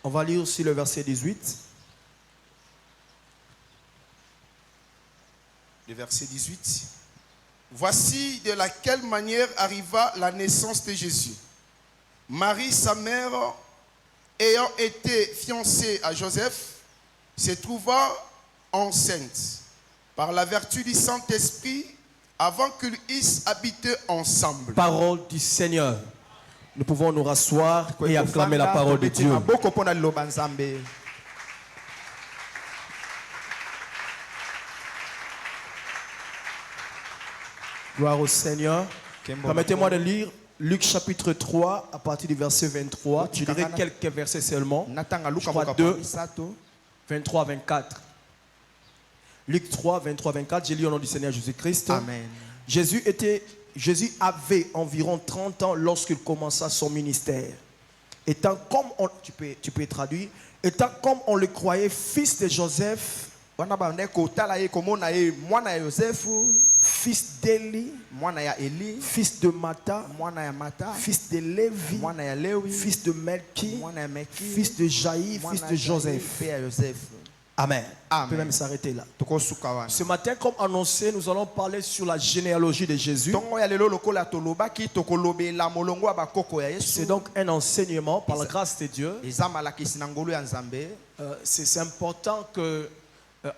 On va lire aussi le verset 18. Le verset 18. Voici de laquelle manière arriva la naissance de Jésus. Marie, sa mère, ayant été fiancée à Joseph, se trouva enceinte par la vertu du Saint-Esprit avant qu'ils eussent habité ensemble. Parole du Seigneur. Nous pouvons nous rasseoir et acclamer la parole de Dieu. Gloire au Seigneur. Permettez-moi de lire Luc chapitre 3 à partir du verset 23. Je dirai quelques versets seulement. Je crois 2, 23 à 24. Luc 3, 23 à 24. J'ai lu au nom du Seigneur Jésus-Christ. Amen. Jésus avait environ 30 ans lorsqu'il commença son ministère. Étant comme on, tu peux traduire, étant comme on le croyait fils de Joseph, fils d'Élie, fils de Mata, fils de Lévi, fils de Melchi, fils de Jaïr, fils de Joseph. Amen. On peut même s'arrêter là. Ce matin, comme annoncé, nous allons parler sur la généalogie de Jésus. C'est donc un enseignement par la grâce de Dieu. C'est important que,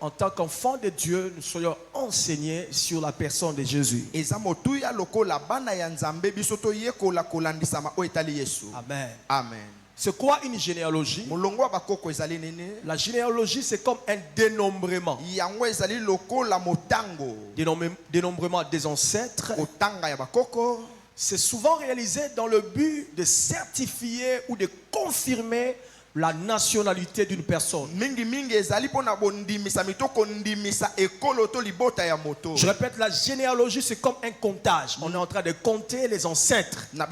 en tant qu'enfant de Dieu, nous soyons enseignés sur la personne de Jésus. Amen. Amen. C'est quoi une généalogie? La généalogie, c'est comme un dénombrement. Dénombrement des ancêtres. C'est souvent réalisé dans le but de certifier ou de confirmer la nationalité d'une personne. Je répète, la généalogie, c'est comme un comptage. On est en train de compter les ancêtres. Dans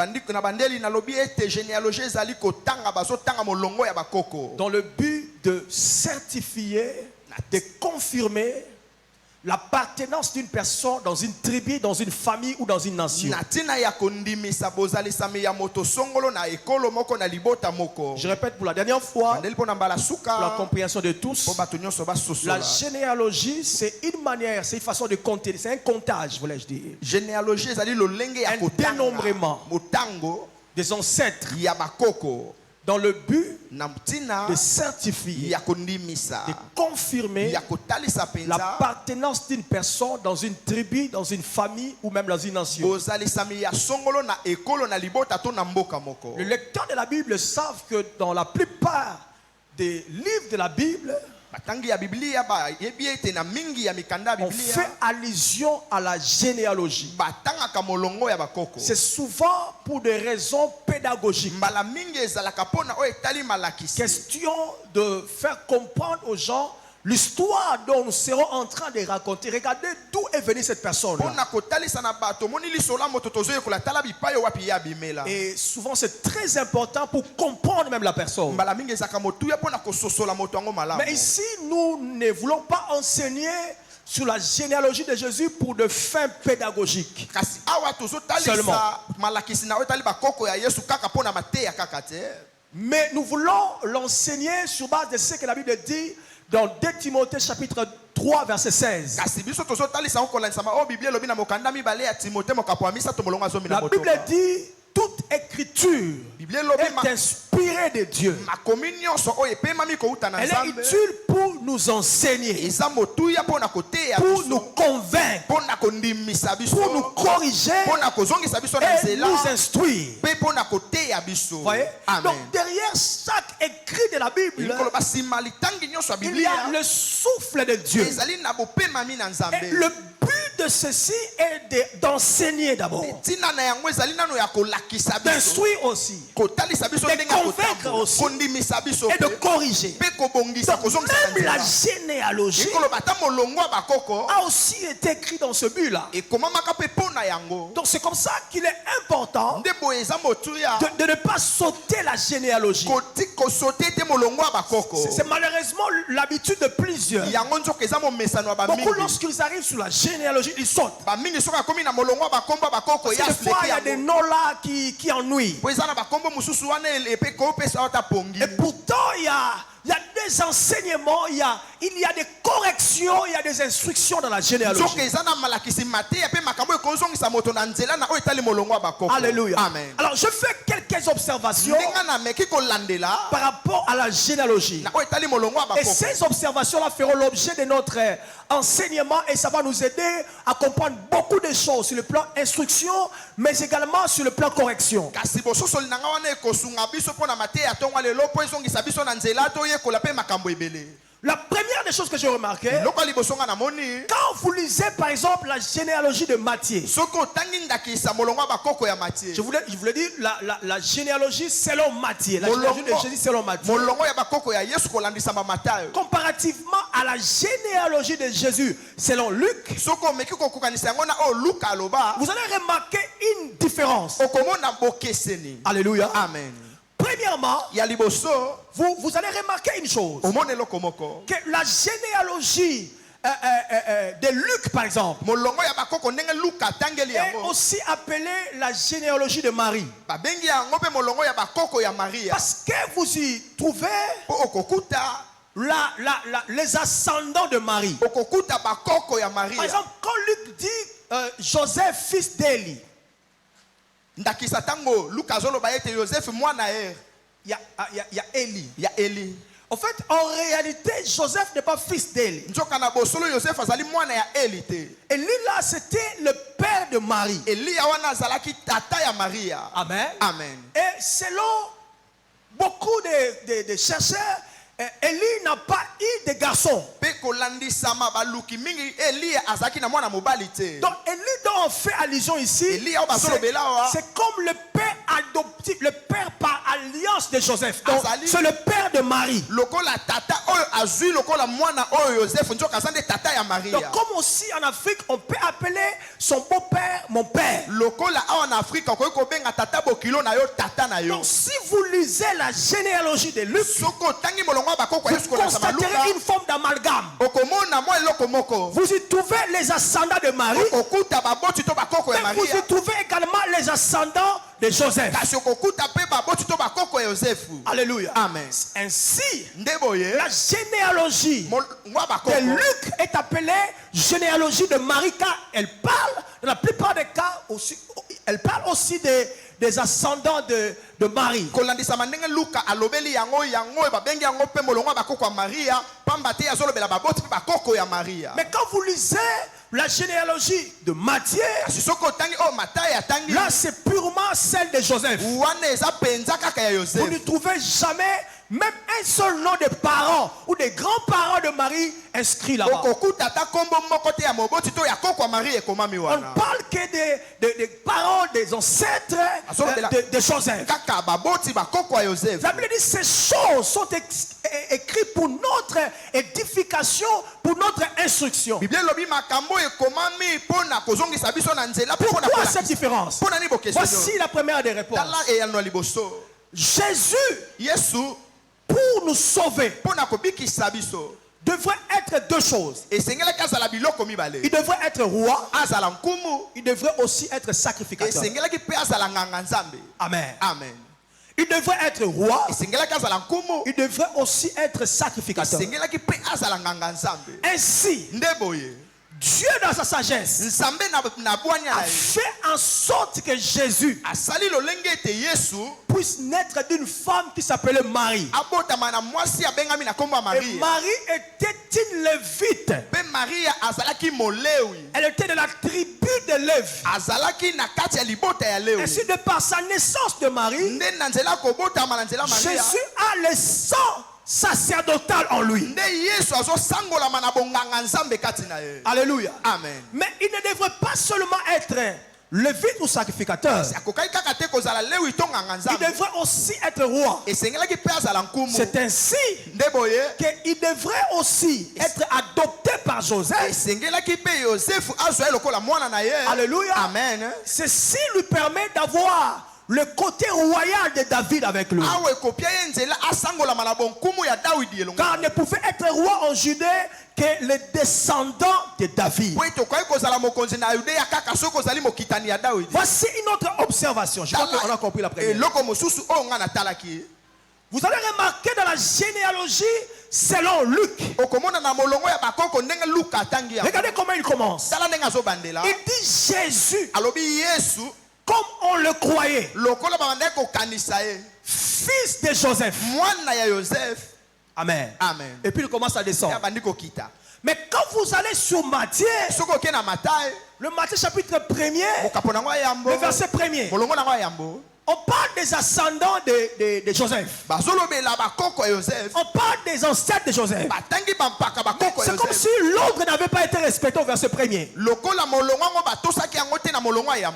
le but de certifier, de confirmer l'appartenance d'une personne dans une tribu, dans une famille ou dans une nation. Je répète pour la dernière fois, pour la compréhension de tous, la généalogie, c'est une manière, c'est une façon de compter, c'est un comptage, voulais-je dire. Un dénombrement des ancêtres dans le but de certifier, de confirmer l'appartenance d'une personne dans une tribu, dans une famille ou même dans une nation. Les lecteurs de la Bible savent que dans la plupart des livres de la Bible, on fait allusion à la généalogie. C'est souvent pour des raisons pédagogiques. Question de faire comprendre aux gens l'histoire dont nous serons en train de raconter. Regardez d'où est venue cette personne. Et souvent c'est très important pour comprendre même la personne. Mais ici nous ne voulons pas enseigner sur la généalogie de Jésus pour de fins pédagogiques seulement. Mais nous voulons l'enseigner sur base de ce que la Bible dit dans 2 Timothée chapitre 3 verset 16. La Bible dit toute écriture est inspirée de Dieu. Elle est utile pour nous enseigner, pour nous convaincre, pour nous corriger et nous instruire. Voyez? Donc derrière chaque écrit de la Bible, il y a le souffle de Dieu. Et le but de ceci est d'enseigner d'abord, d'instruire aussi, de convaincre aussi et de corriger. Donc même la généalogie a aussi été écrite dans ce but-là. Donc c'est comme ça qu'il est important de ne pas sauter la généalogie. C'est malheureusement l'habitude de plusieurs. Beaucoup lorsqu'ils arrivent sur la généalogie, il saute. Parce que des fois, il y a des noms là qui ennuient. Et pourtant, il y a des enseignements, il y a des corrections, il y a des instructions dans la généalogie. Alléluia. Amen. Alors, je fais quelques observations par rapport à la généalogie. Et ces observations-là feront l'objet de notre enseignement et ça va nous aider à comprendre beaucoup de choses sur le plan instruction, mais également sur le plan correction. La première des choses que j'ai remarqué, quand vous lisez par exemple la généalogie de Matthieu, je voulais dire la généalogie selon Matthieu, la généalogie de Jésus selon Matthieu, comparativement à la généalogie de Jésus selon Luc, vous allez remarquer une différence. Alléluia. Amen. Premièrement, vous allez remarquer une chose, que la généalogie de Luc, par exemple, est aussi appelée la généalogie de Marie. Parce que vous y trouvez les ascendants de Marie. Par exemple, quand Luc dit Joseph, fils d'Élie, il y a Élie. En fait, en réalité, Joseph n'est pas fils d'Élie. Élie là, c'était le père de Marie. Amen. Amen. Et selon beaucoup de chercheurs, Élie n'a pas eu de garçon. Donc Élie dont on fait allusion ici, c'est comme le père adoptif, le père par alliance de Joseph. Donc c'est le père de Marie. Donc comme aussi en Afrique, on peut appeler son beau-père mon père. Donc si vous lisez la généalogie de Luc, vous constaterez une forme d'amalgame. Vous y trouvez les ascendants de Marie, mais vous y trouvez également les ascendants de Joseph. Alléluia. Amen. Ainsi, la généalogie de Luc est appelée généalogie de Marie car elle parle, dans la plupart des cas, aussi, elle parle aussi des ascendants de Marie. Mais quand vous lisez la généalogie de Matthieu, là c'est purement celle de Joseph. Vous ne trouvez jamais même un seul nom de parents ou des grands-parents de Marie inscrits là-bas. On ne parle que des parents, des ancêtres de Joseph. La Bible dit ces choses sont écrites pour notre édification, pour notre instruction. Pourquoi cette différence? Voici la première des réponses. Jésus, pour nous sauver, devrait être deux choses. Il devrait être roi. Il devrait aussi être sacrificateur. Amen. Amen. Il devrait être roi. Il devrait aussi être sacrificateur. Ainsi, Dieu dans sa sagesse a fait en sorte que Jésus puisse naître d'une femme qui s'appelait Marie. Et Marie était une lévite. Elle était de la tribu de Lévi. Ainsi de par sa naissance de Marie, Jésus a le sang sacerdotal en lui. Alléluia. Amen. Mais il ne devrait pas seulement être lévite ou sacrificateur. Il devrait aussi être roi. C'est ainsi qu'il devrait aussi être adopté par Joseph. Alléluia. Amen. Ceci lui permet d'avoir le côté royal de David avec lui. Car ne pouvait être roi en Judée que les descendants de David. Voici une autre observation. Je crois qu'on a compris la première. Vous allez remarquer dans la généalogie selon Luc. Regardez comment il commence. Il dit Jésus, comme on le croyait, fils de Joseph. Amen. Amen. Et puis il commence à descendre. Mais quand vous allez sur Matthieu, le Matthieu chapitre 1er, le verset 1er, on parle des ascendants de Joseph. On parle des ancêtres de Joseph. C'est comme si l'ordre n'avait pas été respecté au verset 1er.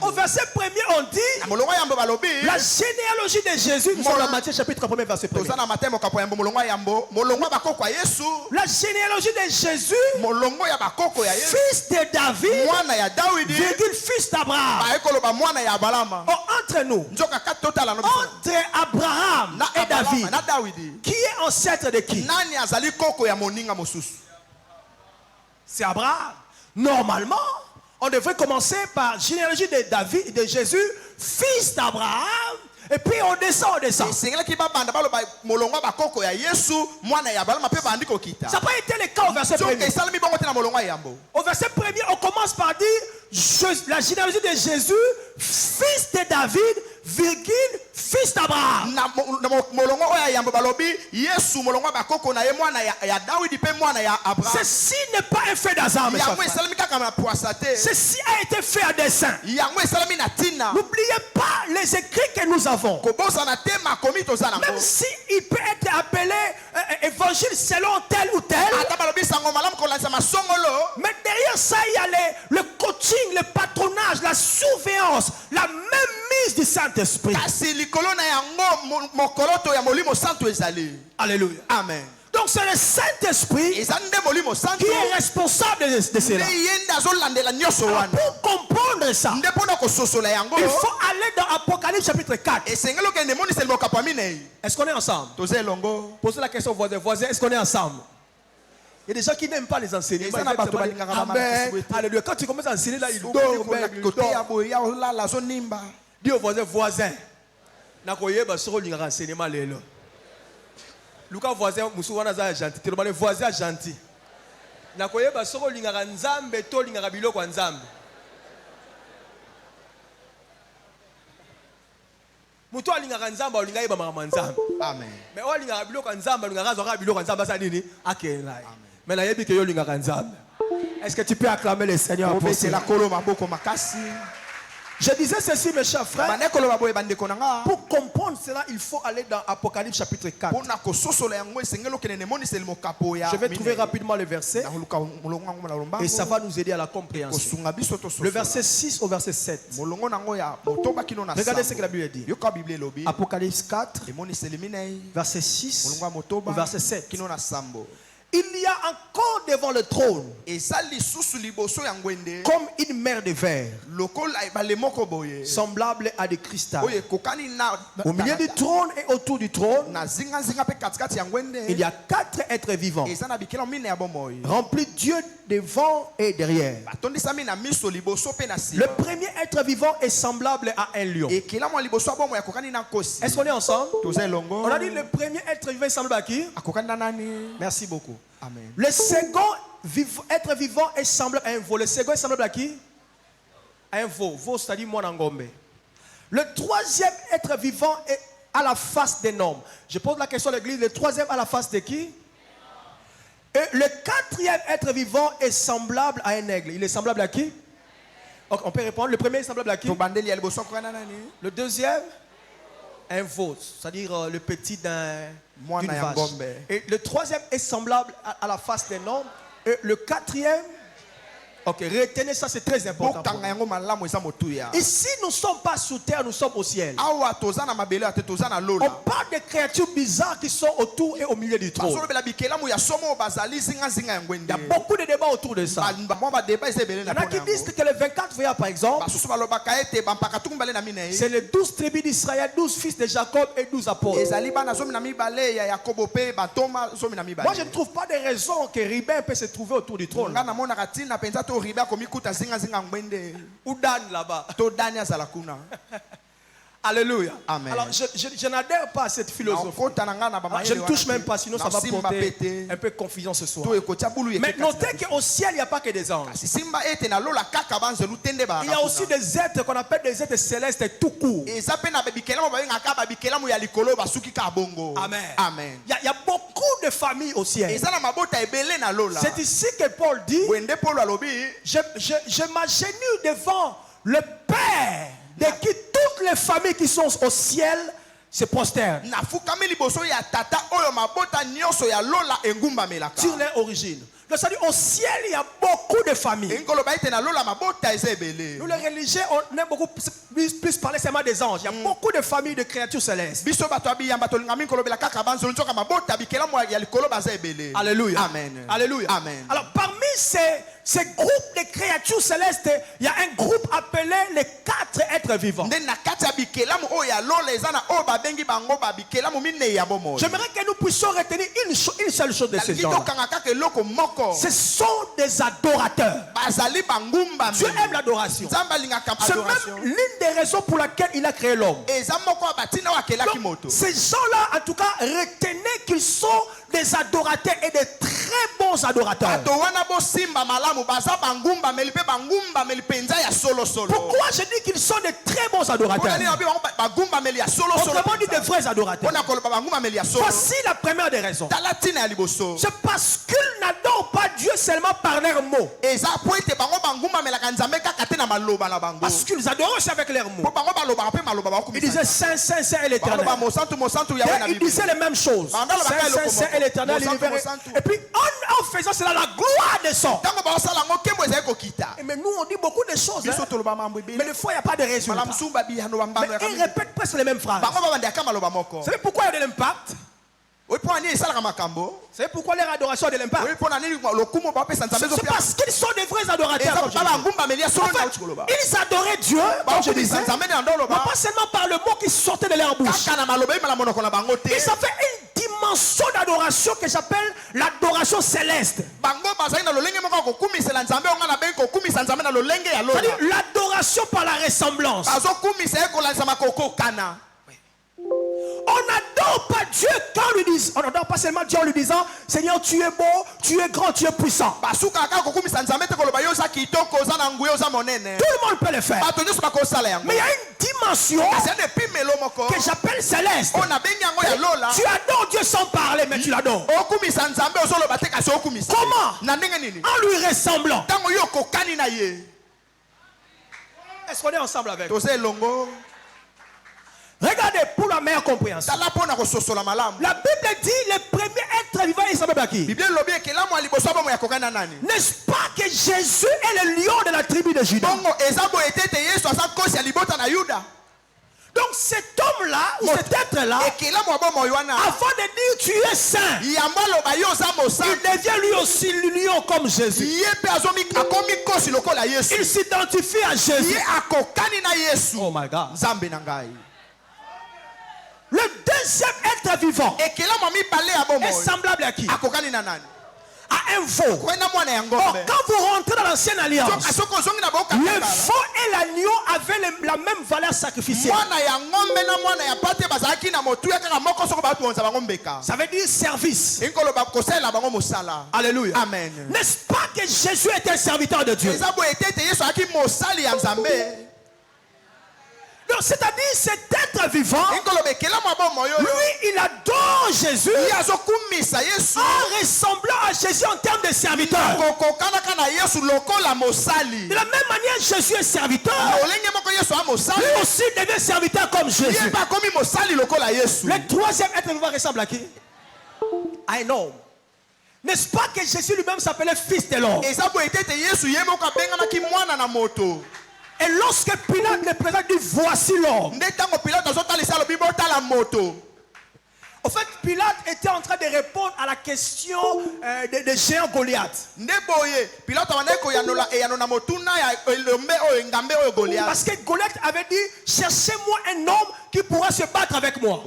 Au verset 1er, on dit la généalogie de Jésus. Nous sommes dans Matthieu chapitre 1er, verset 1er. La généalogie de Jésus, fils de David, virgule, fils d'Abraham. Entre nous, entre Abraham et David, qui est ancêtre de qui? C'est Abraham. Normalement, on devrait commencer par généalogie de David, de Jésus, fils d'Abraham. Et puis on descend. Ça n'a pas été le cas au verset 1er. Au verset 1er, on commence par dire la généalogie de Jésus, fils de David, virgule, fils d'Abraham. Ceci n'est pas un fait d'hasard, mes chers frères. Ceci a été fait à dessein. N'oubliez pas les écrits que nous avons. Même si il peut être appelé évangile selon tel ou tel, mais derrière ça il y a le coaching, le patronage, la surveillance, la même mise du Saint-Esprit. Alléluia. Amen. Donc c'est le Saint-Esprit qui est responsable de cela. Alors, pour comprendre ça, il faut aller dans Apocalypse chapitre 4. Est-ce qu'on est ensemble? Posez la question aux voisins, est-ce qu'on est ensemble? Il y a des gens qui n'aiment pas les enseignements. Amen. Alléluia. Quand tu commences à enseigner là, il dort. Dis aux voisins, nakoyeba soko linga renseignement lelo. Luka voisin musuwana za gentil. Tu le voisin gentil. Nakoyeba soko linga nzambe to linga biloko nzambe. Muto alinga nzamba olinga yeba mama nzambe. Amen. Mais olinga biloko nzamba linga razo biloko nzamba sa nini? Akenai. Mais na yebi ke yo linga nzambe. Est-ce que tu peux acclamer le Seigneur pour cela? Je disais ceci, mes chers frères. Pour comprendre cela, il faut aller dans Apocalypse chapitre 4. Je vais trouver rapidement le verset. Et ça va nous aider à la compréhension. Le verset 6 au verset 7. Regardez ce que la Bible dit. Apocalypse 4, verset 6 au verset 7. Il y a encore devant le trône comme une mer de verre semblable à des cristaux. Au milieu du trône et autour du trône, il y a 4 êtres vivants remplis Dieu devant et derrière. Le premier être vivant est semblable à un lion. Est-ce qu'on est ensemble? On a dit le premier être vivant est semblable à qui? Merci beaucoup. Amen. Le second être vivant est semblable à un veau. Le second est semblable à qui? À un veau. Veau, c'est-à-dire Mwanangombe. Le troisième être vivant est à la face d'un homme. Je pose la question à l'église. Le troisième à la face de qui? Et le quatrième être vivant est semblable à un aigle. Il est semblable à qui? Okay, on peut répondre. Le premier est semblable à qui? Le deuxième? Un veau, c'est-à-dire le petit d'une vache. Et le troisième est semblable à la face d'un homme. Et le quatrième Ok, retenez ça, c'est très important. Ici, nous ne sommes pas sous terre, nous sommes au ciel. On parle de créatures bizarres qui sont autour et au milieu du trône. Il y a beaucoup de débats autour de ça. Il y en a qui disent que les 24 frères, par exemple, c'est les 12 tribus d'Israël, 12 fils de Jacob et 12 apôtres. Moi, je ne trouve pas de raison que Ribin peut se trouver autour du trône. Ou Dan là-bas. Alléluia. Amen. Alors, je n'adhère pas à cette philosophie. Je ne touche même pas, sinon ça va porter un peu de confusion ce soir. Mais notez qu'au ciel, il n'y a pas que des anges. Il y a aussi des êtres qu'on appelle des êtres célestes tout court. Amen. Amen. Il y a beaucoup de familles au ciel. C'est ici que Paul dit, je m'agenouille devant le Père de qui toutes les familles qui sont au ciel se prosternent sur leur origine. Donc, ça dit, au ciel, il y a beaucoup de familles. Nous, les religieux, on aime beaucoup plus parler seulement des anges. Il y a beaucoup de familles de créatures célestes. Alléluia. Amen. Alléluia. Amen. Alors, parmi ces groupes de créatures célestes, il y a un groupe appelé les 4 êtres vivants. J'aimerais que nous puissions retenir une seule chose de ces gens. Ce sont des adorateurs. Dieu aime l'adoration. C'est même l'une des raisons pour laquelle il a créé l'homme. Ces gens-là, en tout cas, retenez qu'ils sont des adorateurs et des très bons adorateurs. Pourquoi je dis qu'ils sont des très bons adorateurs? Autrement dit, des vrais adorateurs. Voici la première des raisons. C'est parce qu'ils n'adorent pas Dieu seulement par leurs mots. Parce qu'ils adorent aussi avec leurs mots. Ils disaient Saint, Saint, Saint est l'Éternel. Ils disaient les mêmes choses. Saint, Saint, Saint est l'Éternel. Et puis en faisant cela, la gloire descend. Mais nous on dit beaucoup de choses. Mais des fois il n'y a pas de résultat. Mais ils répètent presque les mêmes phrases. Vous savez pourquoi il y a de l'impact? Vous savez pourquoi leur adoration a de l'impact? C'est parce qu'ils sont des vrais adorateurs. En fait, ils adoraient Dieu, comme je disais, mais pas seulement par le mot qui sortait de leur bouche. Ils avaient une dimension d'adoration que j'appelle l'adoration céleste. C'est-à-dire l'adoration par la ressemblance. On n'adore pas Dieu quand on lui dit, on n'adore pas seulement Dieu en lui disant Seigneur, tu es beau, tu es grand, tu es puissant. Tout le monde peut le faire. Mais il y a une dimension que j'appelle céleste. Tu adores Dieu sans parler, mais tu l'adores. Comment? En lui ressemblant. Est-ce qu'on est ensemble avec vous? Regardez pour la meilleure compréhension. La Bible dit le premier être vivant il s'appelle qui? N'est-ce pas que Jésus est le lion de la tribu de Juda? Donc cet homme-là, ou cet être-là, avant de dire tu es saint, il devient lui aussi lion comme Jésus. Il s'identifie à Jésus. Oh my God. Le deuxième être vivant est semblable à qui? À un veau. Or, quand vous rentrez dans l'ancienne alliance, le veau et l'agneau avaient la même valeur sacrificielle. Ça veut dire service. Alléluia. Amen. N'est-ce pas que Jésus était un serviteur de Dieu? Donc, c'est-à-dire cet être vivant, lui, il adore Jésus en ressemblant à Jésus en termes de serviteur. De la même manière, Jésus est serviteur. Lui aussi devient serviteur comme Jésus. Le troisième être vivant ressemble à qui? À un homme. N'est-ce pas que Jésus lui-même s'appelait fils de l'homme? Et lorsque Pilate le présente, il dit voici l'homme. En fait, Pilate était en train de répondre à la question de géant Goliath. Parce que Goliath avait dit, cherchez-moi un homme qui pourra se battre avec moi.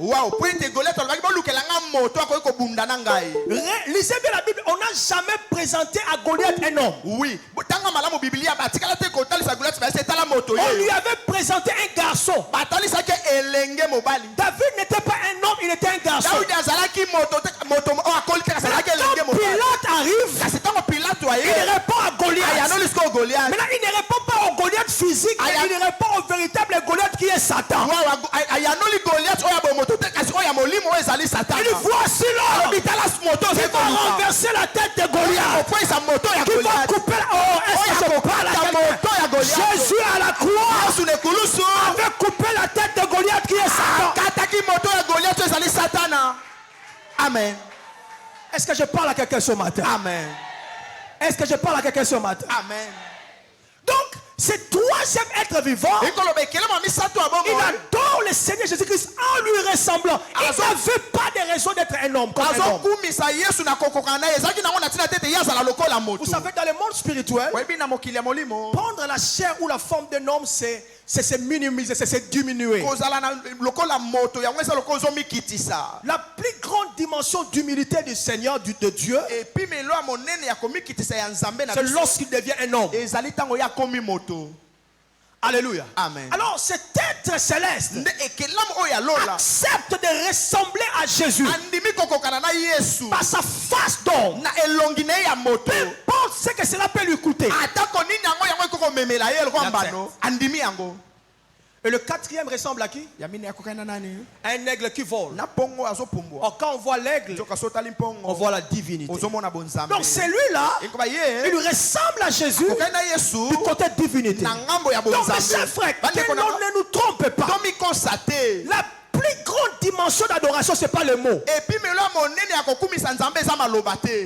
Lisez bien la Bible, on n'a jamais présenté à Goliath un homme. Oui. On lui avait présenté un garçon. David n'était pas un homme, il était un garçon. Quand Pilate arrive, il répond à Goliath. Maintenant, il ne répond pas au Goliath physique, mais il répond au véritable Goliath qui est Satan. Il dit voici l'homme qui va renverser la tête de Goliath, qui va couper Jésus à la croix avait coupé la tête de Goliath qui est Satan. Amen. Est-ce que je parle à quelqu'un ce matin? Amen. Est-ce que je parle à quelqu'un ce matin? Amen. Donc, ce troisième être vivant, il adore le Seigneur Jésus-Christ en lui ressemblant. Il n'avait pas de raison d'être un homme comme un homme. Vous savez, dans le monde spirituel, prendre la chair ou la forme d'un homme, c'est se minimiser, c'est se diminuer. La plus grande dimension d'humilité du Seigneur, de Dieu, c'est lorsqu'il devient un homme. Alléluia. Amen. Alors cet être céleste accepte de ressembler à Jésus par sa face d'homme. Peu importe ce que cela peut lui coûter. Et le quatrième ressemble à qui? Un aigle qui vole. Or, quand on voit l'aigle, on voit la divinité. Donc celui-là, il lui ressemble à Jésus du côté divinité. Donc mes chers frères, que l'on ne nous trompe pas. La plus grande dimension d'adoration, ce n'est pas le mot,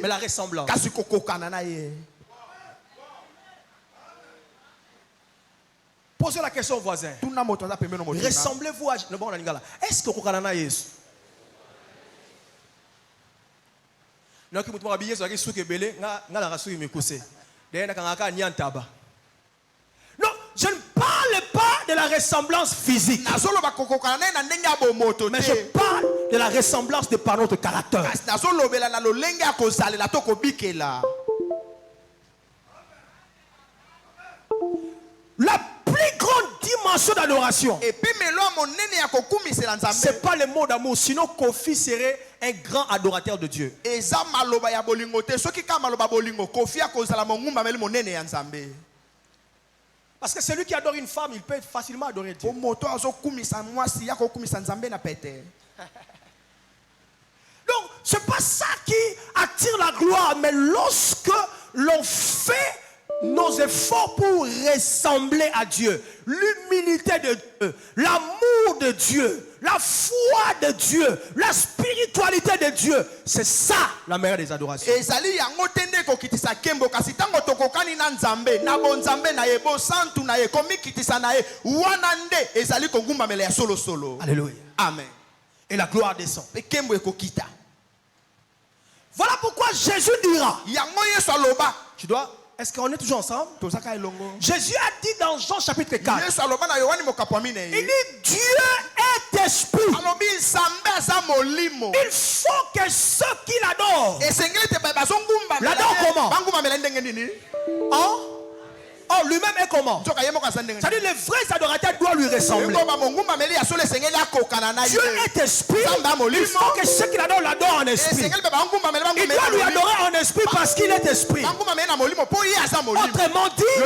mais la ressemblance. Posez la question au voisin. Ressemblez-vous à... Est-ce que vous avez Jésus? Non, je ne parle pas de la ressemblance physique, mais je parle de la ressemblance de par notre caractère. La plus grande dimension d'adoration, c'est pas le mot d'amour, sinon Kofi serait un grand adorateur de Dieu. Parce que celui qui adore une femme, il peut facilement adorer Dieu. Donc, c'est pas ça qui attire la gloire, mais lorsque l'on fait nos efforts pour ressembler à Dieu, l'humilité de Dieu, l'amour de Dieu, la foi de Dieu, la spiritualité de Dieu, c'est ça la meilleure des adorations. Alléluia. Amen. Et la gloire descend. Voilà pourquoi Jésus dira, tu dois... Est-ce qu'on est toujours ensemble? Jésus a dit dans Jean chapitre 4, il dit Dieu est esprit. Il faut que ceux qui l'adorent l'adorent comment? Oh, lui-même est comment? C'est-à-dire les vrais adorateurs doivent lui ressembler. Dieu est esprit. Il faut que ceux qui l'adorent l'adorent en esprit. Il doit lui adorer en esprit parce qu'il est esprit. Autrement dit, ils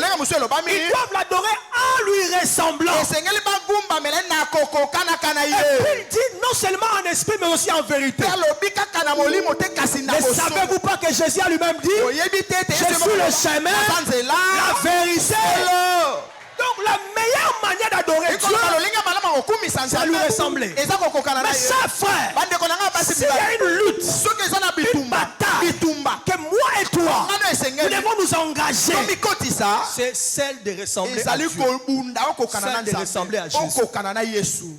doivent l'adorer en lui ressemblant. Et puis il dit non seulement en esprit mais aussi en vérité. Ne savez-vous pas que Jésus a lui-même dit je suis le chemin, la vérité. Donc la meilleure manière d'adorer Dieu, c'est à lui ressembler. Mais ça, frère, s'il y a une lutte, une bataille que nous a engagés, c'est celle de ressembler à Dieu. Celle de ressembler à Jésus.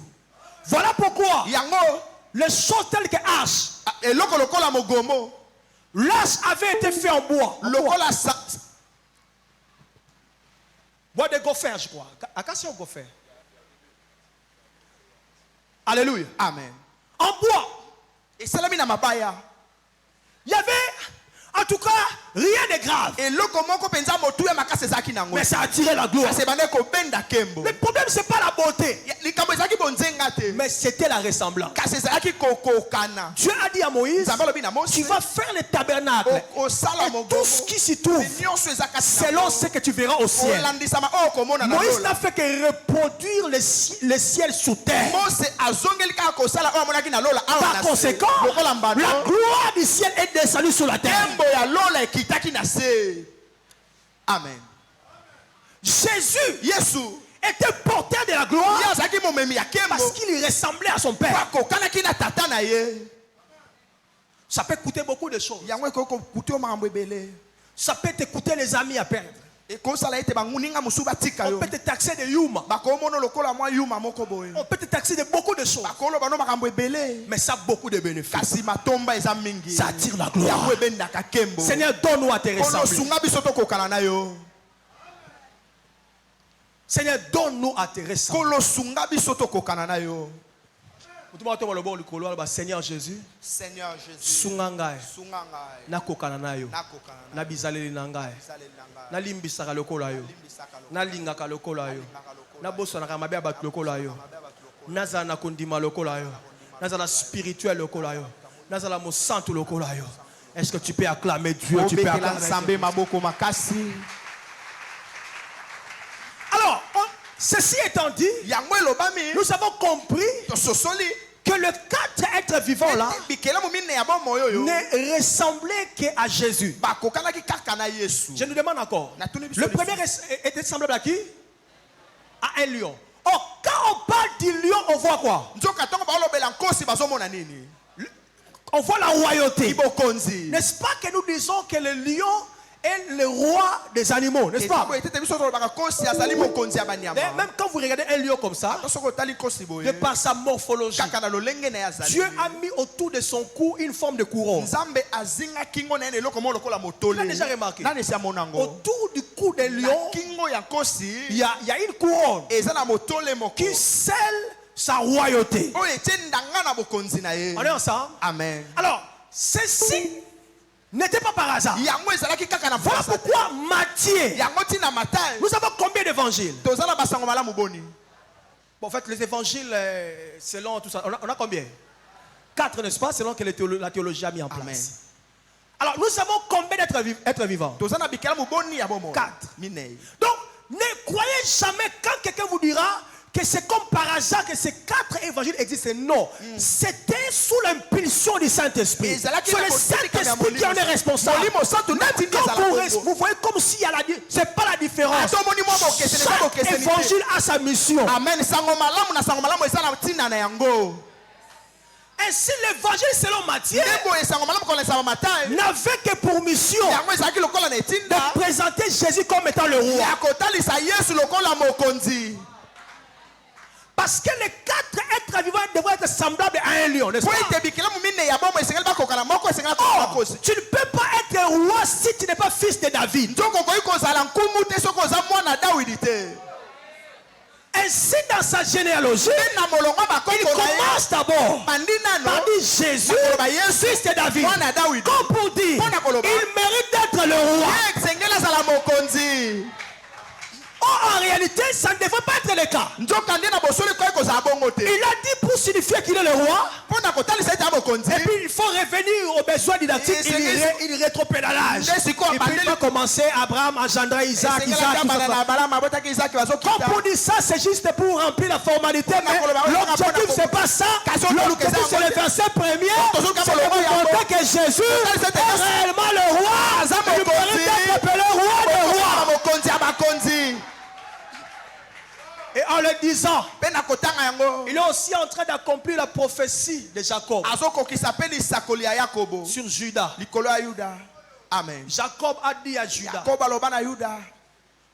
Voilà pourquoi les choses telles que H, l'H avait été fait en bois. Bois de gopher, je crois. Acacia ou gopher? Alléluia. Amen. En bois. Et c'est la mina mabaya. Il y avait, en tout cas, rien de grave. Et le comment qu'on pense à motu ya makase zaki nango. Mais ça a attiré la gloire. C'est bande ko benda kembo. Le problème c'est pas la beauté. Les kambo zaki bonzenga te. Mais c'était la ressemblance. Kase zaki koko kana. Dieu a dit à Moïse, tu vas faire le tabernacle. Et tout ce qui s'y trouve, selon ce que tu verras au ciel. Moïse n'a fait que reproduire le ciel sous terre. Par conséquent, la gloire du ciel est descendue sur la terre. Amen. Jésus était porteur de la gloire parce qu'il ressemblait à son père. Ça peut coûter beaucoup de choses. Ça peut te coûter les amis à perdre. On peut te taxer de yuma. On peut te taxer de beaucoup de choses. Mais ça a beaucoup de bénéfices. Ça attire la gloire. Seigneur, donne-nous à te ressembler. Seigneur, donne-nous à te ressembler. Seigneur Jésus, sungangai na kokana nayo na bizaleli nangai na limbisaka lokola yo na lingaka lokola yo na bosana mabe ya batu lokola yo nazala na kondima lokola yo nazala spirituel lokola yo nazala mosantu lokola yo. Est-ce que tu peux acclamer Dieu? Tu peux acclamer Dieu. Alors, ceci étant dit, nous avons compris que le 4 êtres vivants là ne ressemblait qu'à Jésus. Je nous demande encore. Le premier était semblable à qui? À un lion. Or, quand on parle du lion, on voit quoi? On voit la royauté. N'est-ce pas que nous disons que le lion est le roi des animaux, n'est-ce pas? Même quand vous regardez un lion comme ça, de par sa morphologie, Dieu a mis autour de son cou une forme de couronne. Tu l'as déjà remarqué? Autour du cou d'un lion, il y a une couronne qui scelle sa royauté. On est ensemble? Amen. Alors, ceci n'était pas par hasard. Voilà pourquoi Matthieu. Nous avons combien d'évangiles? Bon, en fait, les évangiles, selon tout ça, on a combien? 4, n'est-ce pas? Selon que la théologie a mis en place. Amen. Alors, nous avons combien d'êtres vivants? 4. Donc, ne croyez jamais quand quelqu'un vous dira que c'est comme par hasard que ces 4 évangiles existent. Non. C'était sous l'impulsion du Saint-Esprit. C'est le Saint-Esprit qui en est responsable. Même quand vous voyez comme s'il y a c'est pas la différence. Chaque évangile a sa mission. Amen. Ainsi, l'évangile selon Matthieu n'avait que pour mission de présenter Jésus comme étant le roi. Parce que les 4 êtres vivants devraient être semblables à un lion, n'est-ce pas? Oh, tu ne peux pas être roi si tu n'es pas fils de David. Ainsi, dans sa généalogie, il commence d'abord par dire Jésus, fils de David. Comme pour dire, il mérite d'être le roi. Oh, en réalité, ça ne devrait pas être le cas. Il a dit pour signifier qu'il est le roi. Et puis il faut revenir aux besoins didactiques. Il rétropédalage. Et puis il va commencer Abraham engendra Isaac. Comme pour dire ça, c'est juste pour remplir la formalité. Mais l'objectif, c'est pas ça. L'objectif, c'est le verset premier. C'est de vous montrer que Jésus est réellement le roi. Il mérite d'être appelé roi des rois. Et en le disant, il est aussi en train d'accomplir la prophétie de Jacob sur Judas. Amen. Jacob a dit à Judas, Jacob aloba na Yuda,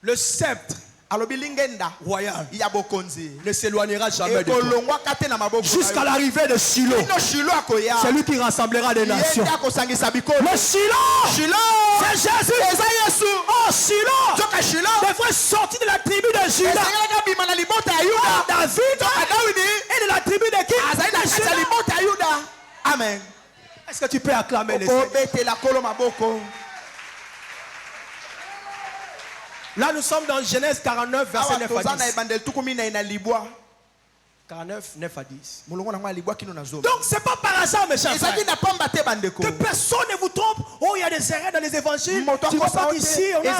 le sceptre alobi lingenda royal ya bokonzi ne s'éloignera jamais de toi. ekolongwa kate na maboko Jusqu'à l'arrivée de Shiloh. ino Shiloh akoya. C'est lui qui rassemblera des nations. Yenda akosangisa bikolo. Le Shiloh, Shiloh, c'est Jésus. eza Yesu. Oh, Shiloh Joka Shiloh devrait sortir de la tribu de Judas. esengelaka bima na libota ya Yuda. David Joka Dawidi et de la tribu de qui? azali na kati ya libota ya Yuda. Amen. Est-ce que tu peux acclamer les Seigneurs? Obetela kolo maboko. Là, nous sommes dans Genèse 49, verset 9 à 10. 49, 9 à 10. Donc, ce n'est pas par hasard, mes chers frères, que personne ne vous trompe. Oh, il y a des erreurs dans les évangiles. Tu vois pas qu'ici, on a...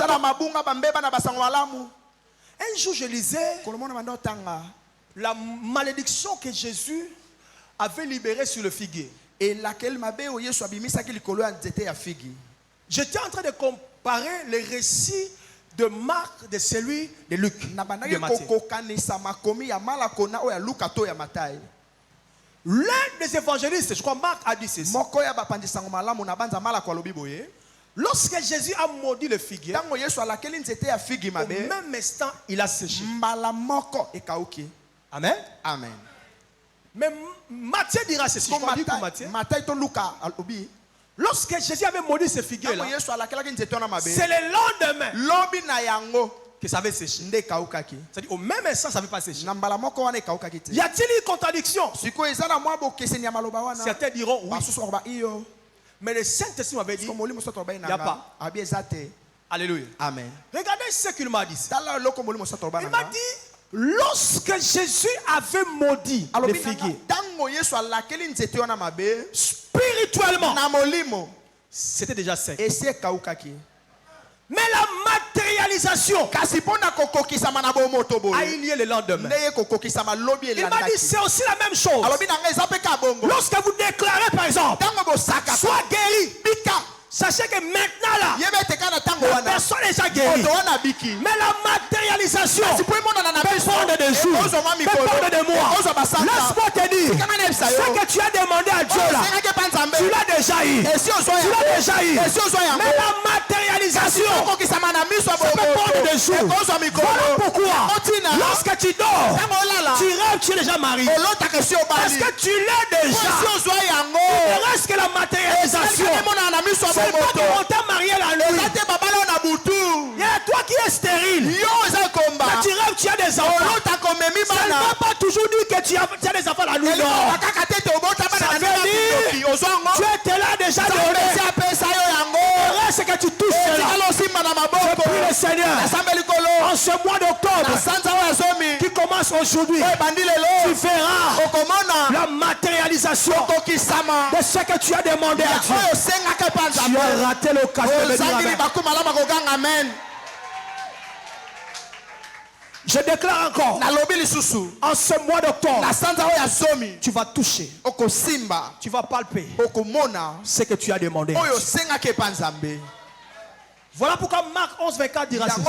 Un jour, je lisais la malédiction que Jésus avait libérée sur le figuier. J'étais en train de comparer les récits de Marc de celui de Luc, de Matthieu. L'un des évangélistes, je crois Marc, a dit ceci. Lorsque Jésus a maudit le figuier, au même instant, il a séché. Amen. Amen. Mais Matthieu dira ceci. Je crois pour Matthieu. Lorsque Jésus avait maudit ce figuier-là, c'est le lendemain que ça avait séché. C'est-à-dire au même instant, ça ne avait pas séché. Y a-t-il une contradiction? Certains diront oui. Mais le Saint-Esprit m'avait dit, il n'y a pas. Alléluia. Amen. Regardez ce qu'il m'a dit. Il m'a dit, lorsque Jésus avait maudit le figuier, spirituellement, c'était déjà sec. Mais la matérialisation a eu lieu le lendemain. Il m'a dit, c'est aussi la même chose. Lorsque vous déclarez, par exemple, sois guéri, sachez que maintenant là, la personne est déjà guérie. Mais la matérialisation peut prendre des jours, peut prendre des mois. Laisse-moi te dire, ce que tu as demandé à Dieu là, tu l'as déjà eu. Tu l'as déjà eu. Mais la matérialisation, ça peut prendre des jours. Voilà pourquoi, lorsque tu dors, tu rêves, tu es déjà marié. Parce que tu l'es déjà. Il reste que la matérialisation. C'est pas que on t'a marié la nuit. Il y a toi qui es stérile. Quand tu rêves, tu as des enfants. Ça ne va pas toujours dire que tu as des enfants la nuit. Non. Ça veut dire tu étais là déjà donné. Le reste, c'est que tu touches cela. Je prie le Seigneur. En ce mois d'octobre qui commence aujourd'hui, tu verras la matérialisation de ce que tu as demandé à Dieu. Tu as raté l'occasion de dire amen. Je déclare encore, en ce mois d'octobre, tu vas toucher, tu vas palper ce que tu as demandé. Voilà pourquoi Marc 11, 24 dira ceci.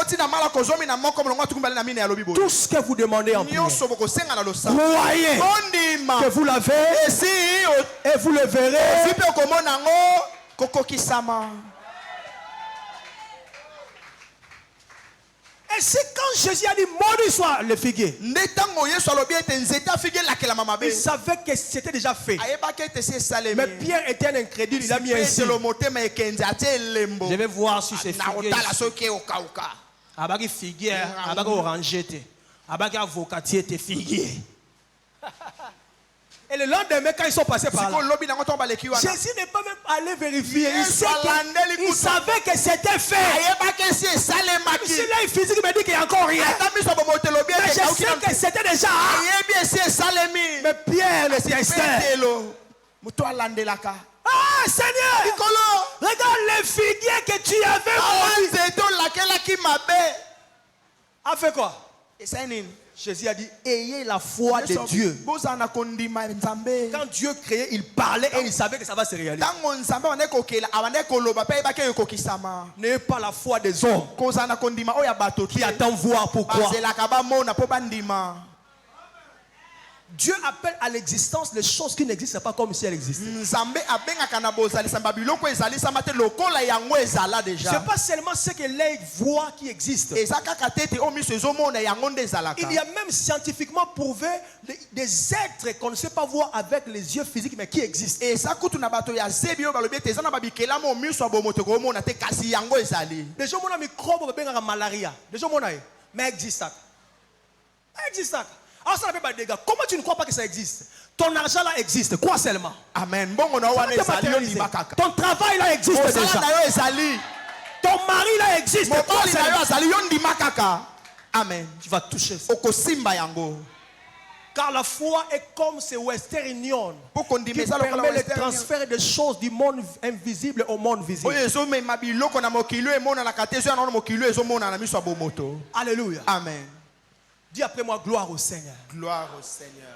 Tout ce que vous demandez en prière, croyez que vous l'avez et vous le verrez. Et c'est quand Jésus a dit maudit soit le figuier, il savait que c'était déjà fait. Mais Pierre était un incrédule, il a mis ainsi. Je vais voir si c'est figuier. Abaki figuier, abaki orangé, abaki avocatier te figuier. Et le lendemain, quand ils sont passés par là, Jésus n'est pas même allé vérifier. Il savait que c'était fait. Si l'œil physique me dit qu'il n'y a encore rien, mais je sais que c'était déjà. Mais Pierre, le Saint-Esther. Ah Seigneur, regarde le figuier que tu avais a fait quoi? Jésus a dit, ayez la foi de Dieu. Quand Dieu créait, il parlait et il savait que ça va se réaliser. N'ayez pas la foi des hommes qui attendent voir pourquoi. Dieu appelle à l'existence les choses qui n'existent pas comme si elles existent. C'est pas seulement ce que l'œil voit qui existe. Il y a même scientifiquement prouvé des êtres qu'on ne sait pas voir avec les yeux physiques mais qui existent. Déjà mon microbe va malaria. Déjà mon mais existe. Alors ça fait des dégâts. Comment tu ne crois pas que ça existe? Ton argent là existe. Quoi seulement? Amen. Ton travail là existe déjà. Ton mari là existe. Amen. Tu vas toucher ça. Car la foi est comme ce Western Union qui permet le transfert des choses du monde invisible au monde visible. Alléluia. Amen. Dis après moi, gloire au Seigneur. Gloire au Seigneur.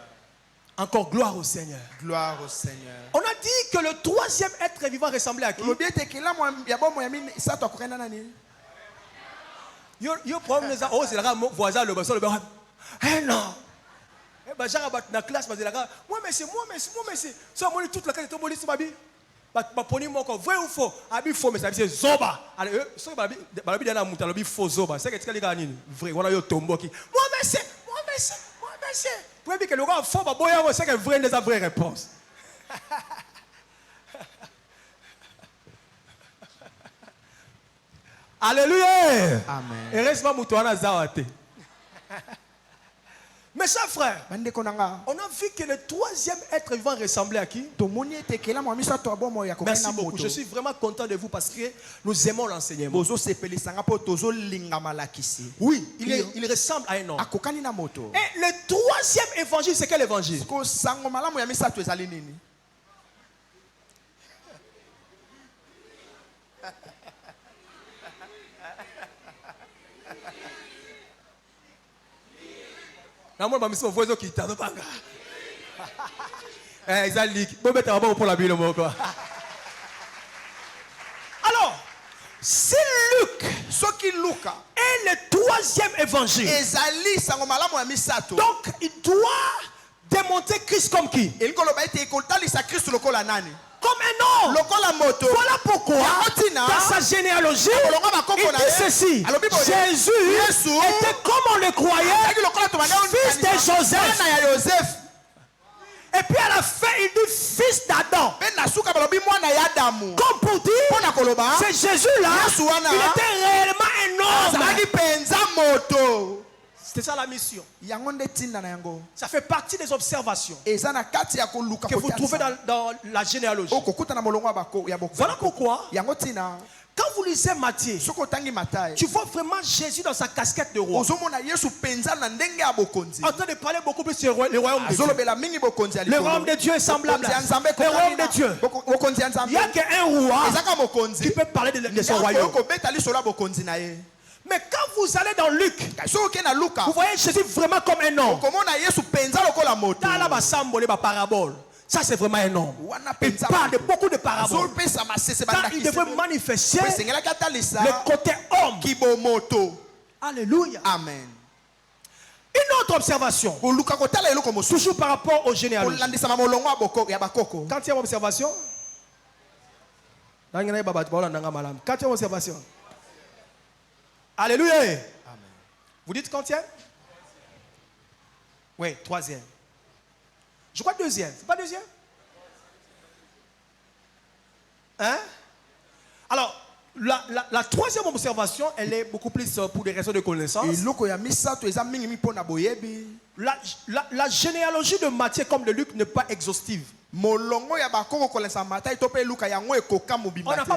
Encore gloire au Seigneur. Gloire au Seigneur. On a dit que le troisième être vivant ressemblait à qui? Yo problème les oh c'est là voisin le bassin le bar. Eh non. Eh ben j'ai na classe mais là moi mais ça moi toute la classe to police babi. Ba poni moko vrai ou faux? Abi faux mais ça c'est zoba. Allez so babi na muta lobi faux zoba. C'est que tu ka nini? Vrai on a yo tombo qui. Moi mais pour dire que le gars faux ba boya c'est que vrai des vraies réponses. Alléluia. Amen. Et reste pas moutoana zawate. Mes chers frères, on a vu que le troisième être vivant ressemblait à qui? Merci beaucoup. Je suis vraiment content de vous parce que nous aimons l'enseignement. Oui, il ressemble à un homme. Et le troisième évangile, c'est quel évangile? Alors, si Luc est le troisième évangile, donc il doit démontrer Christ comme qui? Comme un homme. Voilà pourquoi dans sa généalogie il dit ceci: Jésus était comme on le croyait, fils de Joseph. Et puis à la fin il dit fils d'Adam. Comme pour dire c'est Jésus là, il était réellement un homme. C'était ça la mission. Ça fait partie des observations que vous trouvez dans la généalogie. Voilà pourquoi quand vous lisez Matthieu, tu vois vraiment Jésus dans sa casquette de roi, en train de parler beaucoup plus sur le royaume de Dieu. Le royaume de Dieu est semblable. Le royaume de Dieu, il n'y a qu'un roi qui peut parler de son royaume. Mais quand vous allez dans Luc, vous voyez Jésus vraiment comme un homme. Dans la parabole, ça c'est vraiment un homme. Il parle de beaucoup de paraboles. Quand il devait manifester le côté homme. Alléluia. Amen. Une autre observation, toujours par rapport aux généalogies. Quatrième observation. Quatrième observation. Alléluia. Amen. Vous dites quantième? Oui, troisième. Je crois deuxième. C'est pas deuxième? Hein? Alors, la troisième observation, elle est beaucoup plus pour des raisons de connaissance. La généalogie de Matthieu comme de Luc n'est pas exhaustive. On n'a pas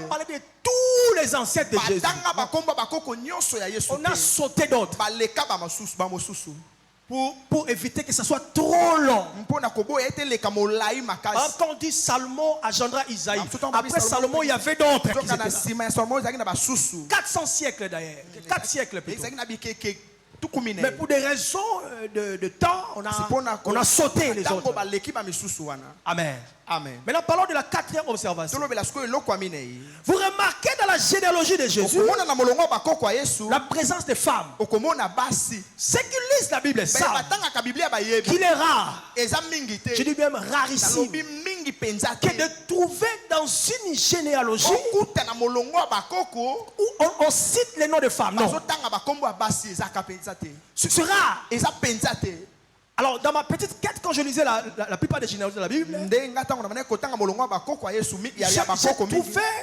parlé de tous les ancêtres de Jésus. On a sauté d'autres pour éviter que ce soit trop long. Quand on dit Salomon engendra Isaïe, après Salomon il y avait d'autres. 400 siècles d'ailleurs. 4 siècles plutôt. Mais pour des raisons de temps, on a sauté les autres. Amen. Amen. Maintenant, parlons de la quatrième observation. Vous remarquez dans la généalogie de Jésus la présence des femmes. Ceux qui lisent la Bible savent qu'il est rare, je dis même rarissime, que de trouver dans une généalogie où on cite les noms de femmes. Non. C'est rare. Alors, dans ma petite quête, quand je lisais la plupart des généalogies de la Bible,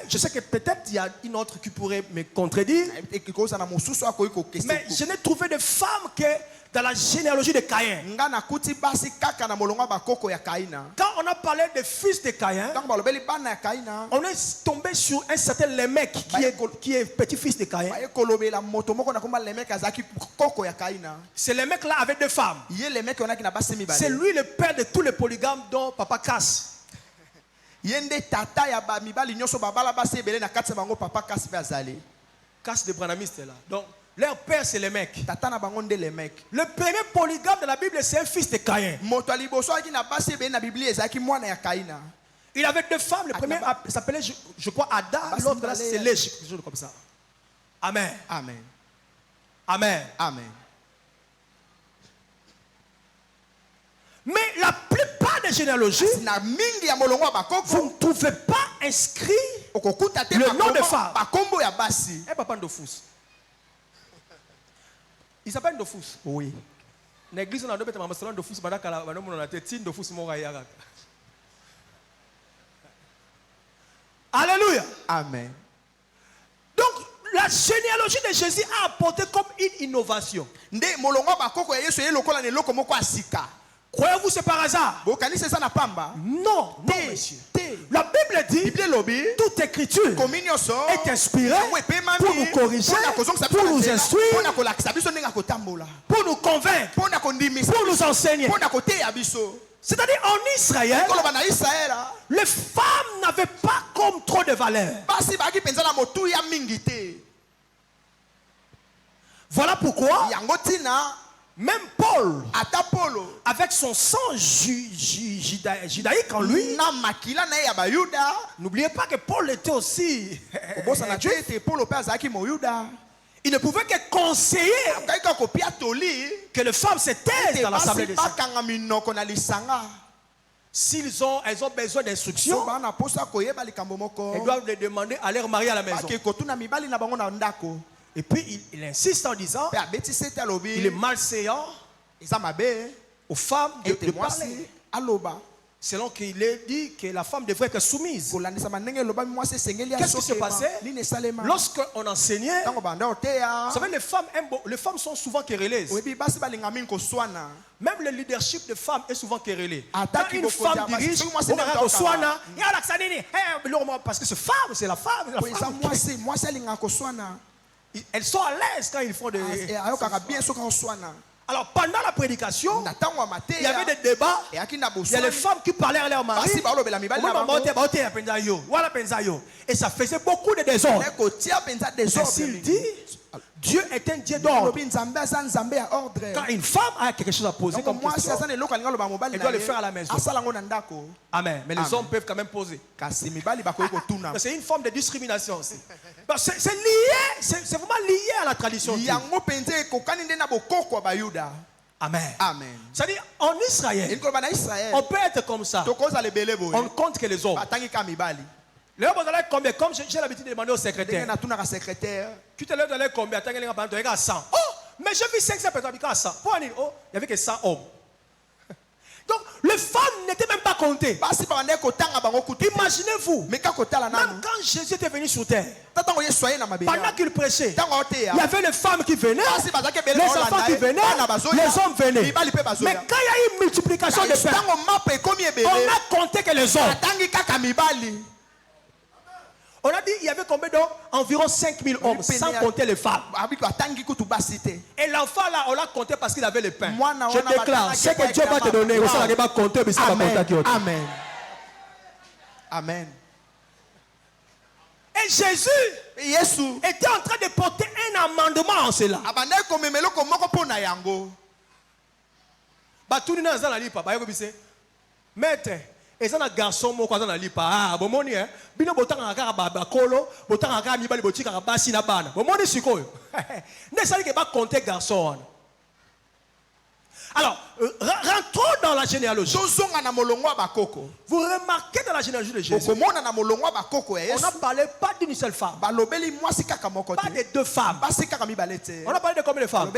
je sais que peut-être il y a une autre qui pourrait me contredire, mais je n'ai trouvé de femmes que dans la généalogie de Caïn. Quand on a parlé des fils de Caïn, on est tombé sur un certain Lémec qui est petit-fils de Caïn. Ce Lémec-là avait deux femmes. C'est lui le père de tous les polygames dont papa casse. Casse de Branamiste là. Donc, leur père c'est Lémec. Le premier polygame de la Bible c'est un fils de Caïn. Il avait deux femmes. Le premier s'appelait, je crois, Ada. L'autre là c'est Lèche, quelque chose comme ça. Amen. Amen. Amen. Amen. Mais la plupart des généalogies, vous ne trouvez pas inscrit le nom de femme. Et papa Ndofus. Il s'appelle Ndofus. Oui. L'église on a deux maman Ndofus badakala banomona na tete Ndofus mora yaka. Alléluia. Amen. Donc la généalogie de Jésus a apporté comme une innovation. Croyez-vous c'est par hasard? Non, non monsieur. La Bible dit toute écriture est inspirée pour nous corriger, pour nous instruire, pour nous convaincre, pour nous enseigner. C'est-à-dire en Israël, les femmes n'avaient pas comme trop de valeur. Voilà pourquoi même Paul, avec son sang judaïque en lui, n'oubliez pas que Paul était aussi il ne pouvait que conseiller que les femmes se taisent dans l'assemblée des saints. Elles ont besoin d'instructions, elles doivent les demander à leur mari à la maison. Et puis il insiste en disant il est malséant aux femmes de parler. Selon qu'il est dit que la femme devrait être soumise. Qu'est-ce qui se passait lorsqu'on enseignait? Vous savez, les femmes sont souvent querelleuses. Même le leadership de femmes est souvent querellé. Quand une femme dirige, parce que c'est femme, c'est la femme. Elles sont à l'aise quand ils font des... Alors pendant la prédication, il y avait des débats. Il y a les femmes qui parlaient à leur mari. Et ça faisait beaucoup de désordre. Ainsi il dit, Dieu est un Dieu d'ordre. Quand une femme a quelque chose à poser comme question, elle doit le faire à la maison. Amen. Mais les hommes peuvent quand même poser. C'est une forme de discrimination aussi. C'est lié, c'est vraiment lié à la tradition. Amen. Amen. C'est-à-dire, en Israël, on peut être comme ça. On compte que les hommes. Comme j'ai l'habitude de demander au secrétaire. Tu te lèves dans les combien? Tu as 100. Oh, mais j'ai vu 500 personnes à 100. Oh, il n'y avait que 100 hommes. Donc, les femmes n'étaient même pas comptées. Imaginez-vous, même quand Jésus était venu sur terre, pendant qu'il prêchait, il y avait les femmes qui venaient, les enfants qui venaient, les hommes venaient. Mais quand il y a eu une multiplication de pain, on a compté que les hommes. On a dit qu'il y avait combien d'hommes? Environ 5000 hommes, sans compter les femmes. Et l'enfant là, on l'a compté parce qu'il avait le pain. Je déclare, ce que Dieu va te donner, on va compter. Amen. Amen. Amen. Et Jésus était en train de porter un amendement en cela. Maître, et ça, un garçon, moi, quand on a li pas, ah, bon, mon hein, bino botanga kaka bakolo, botanga kaka mibali botika kaka basi na bana. Bon, mon sikoyo. Ne sali ke ba compter garçon. Alors, rentrons dans la généalogie. Vous remarquez dans la généalogie de Jésus, on n'a parlé pas d'une seule femme, pas de deux femmes. On a parlé de combien de femmes?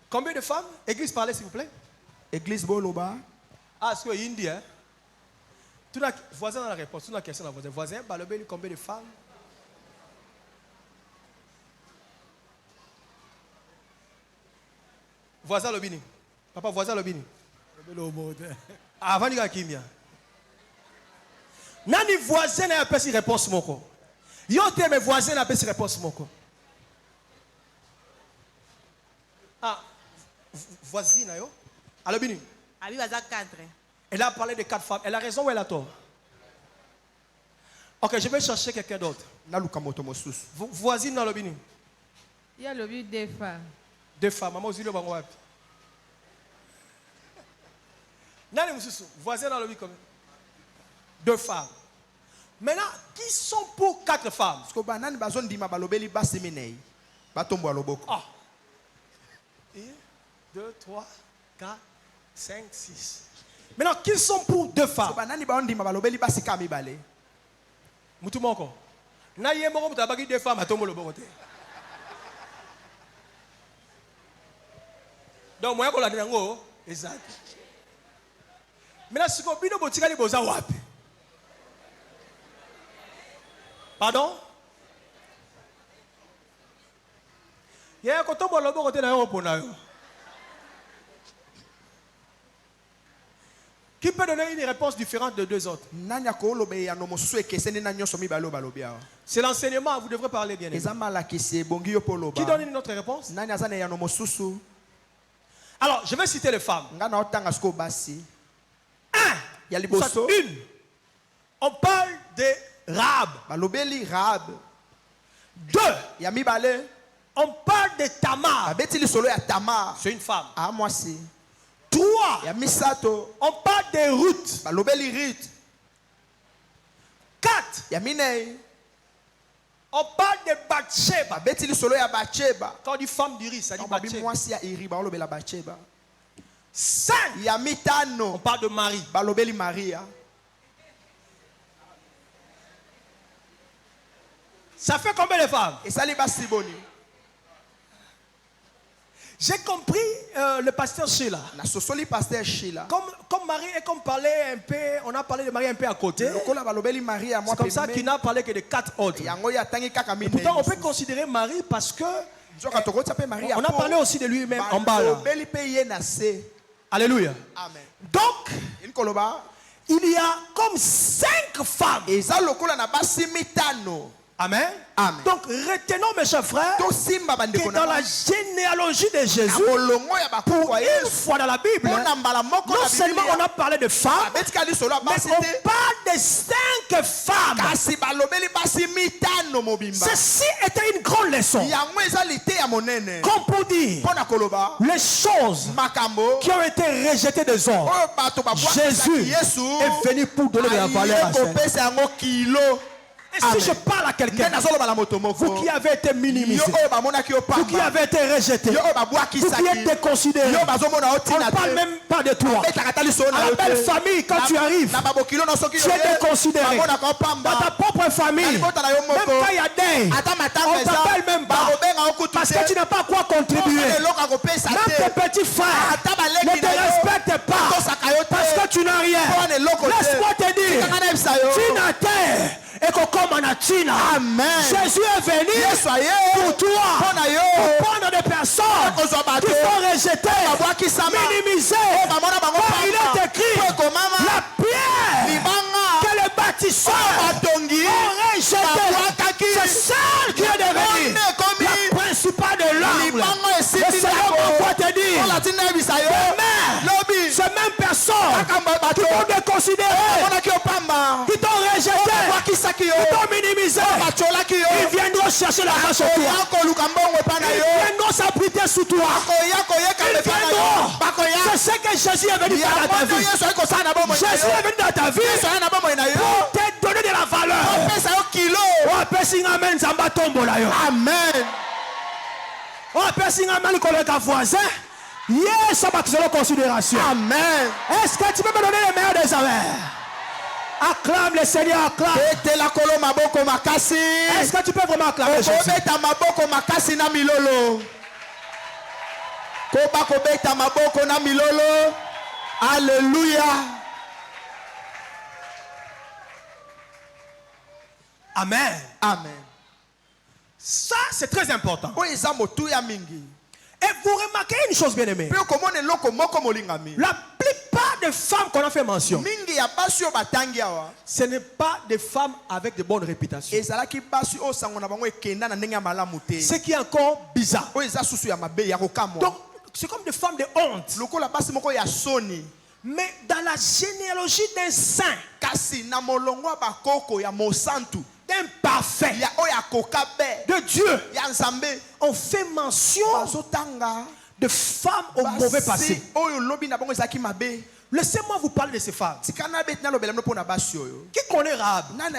Combien de femmes? Église, parlez s'il vous plaît. Église Boloba. Ah, c'est Indie, hein? Tu as voisin dans la réponse. Tu as question dans voisin. Voisin, balobeli combien de femmes? Voisin Lobini. Papa, voisin Lobini. Avant de Kimia. Nani voisin n'a pas si réponse moko. Yote mes voisins n'a pas si réponse moko. Ah, voisine yo. Alobini. Abi baza 4. Elle a parlé de 4 femmes. Elle a raison ou elle a tort? Ok, je vais chercher quelqu'un d'autre. Voisine dans Lobini. Il y a le but des femmes. 2 femmes. Maman aussi le bango wapi. Nani mususu. Voisin dans Lobini combien? 2 femmes. Maintenant, qui sont pour 4 femmes? Ah. 1, 2, 3, 4, 5, 6. Maintenant, qui sont pour 2 femmes? Moutoumoko. Na yemoko mutabaki 2 femmes à tombo le bokote. Donc, moi, je vais vous dire, exact. Maintenant, si vous avez dit que vous avez dit, pardon? Il y a un côté de l'eau côté de qui peut donner une réponse différente de 2 autres? C'est l'enseignement, vous devrez parler bien. Qui donne une autre réponse? Alors, je vais citer les femmes. 1. On parle de Rahab. 2. On parle de Tamar. C'est une femme. 3. On parle de Ruth. 4. On parle de Bathsheba. Quand on dit femme du riz, ça dit Bathsheba. 5. On parle de Marie. Ça fait combien de femmes? J'ai compris le pasteur Sheila. Comme Marie et comme parlait un peu, on a parlé de Marie un peu à côté. C'est comme ça qu'il n'a parlé que de 4 autres. Pourtant, on peut considérer Marie parce que on a parlé aussi de lui-même en bas là. Alléluia. Amen. Donc, il y a comme 5 femmes. Amen. Amen. Donc retenons mes chers frères que dans la généalogie de Jésus, pour une fois dans la Bible, non seulement on a parlé de femmes, mais on parle de 5 femmes. Ceci était une grande leçon. Comme pour dire les choses qui ont été rejetées des hommes. Jésus est venu pour donner de la valeur à ça. Et si je parle à quelqu'un, vous qui avez été minimisé, vous qui avez été rejeté, vous qui êtes déconsidéré, on ne parle même pas de toi. À la belle famille, quand tu arrives, tu es déconsidéré. Dans ta propre famille, même quand il y a des, on ne t'appelle même pas. Parce que tu n'as pas quoi contribuer. Même tes petits frères ne te respectent pas. Parce que tu n'as rien. Laisse-moi te dire, tu n'as terre. Et comme China. Amen. Jésus est venu pour toi, pour prendre des personnes qui sont rejetées, minimisées. Car il est écrit, la pierre que les bâtisseurs ont rejetée, c'est celle qui est devenue la principale de l'angle. Le Seigneur va te dire, demain, ces mêmes personnes qui t'ont déconsidéré, qui t'ont t'ont minimisé, ils viendront chercher l'argent sur toi. Ils viendront s'abriter sous toi. Ils viendront. C'est ce que Jésus est venu faire dans ta vie. Jésus est venu dans ta vie pour te donner de la valeur. Amen. On peut signer un collègue voisin. Yes, ça va te considération. Amen. Est-ce que tu peux me donner le meilleur des amers? Acclame le Seigneur, acclame. Est-ce que tu peux vraiment acclamer Jésus? Alléluia. Amen. Amen. Ça, c'est très important. Et vous remarquez une chose bien aimée. La plupart des femmes qu'on a fait mention, ce n'est pas des femmes avec de bonnes réputations. Ce qui est encore bizarre. Donc, c'est comme des femmes de honte. Mais dans la généalogie d'un saint, d'un parfait, de Dieu, on fait mention de femmes au mauvais passé. Laissez-moi vous parler de ces femmes. Qui connaît Rahab? Dans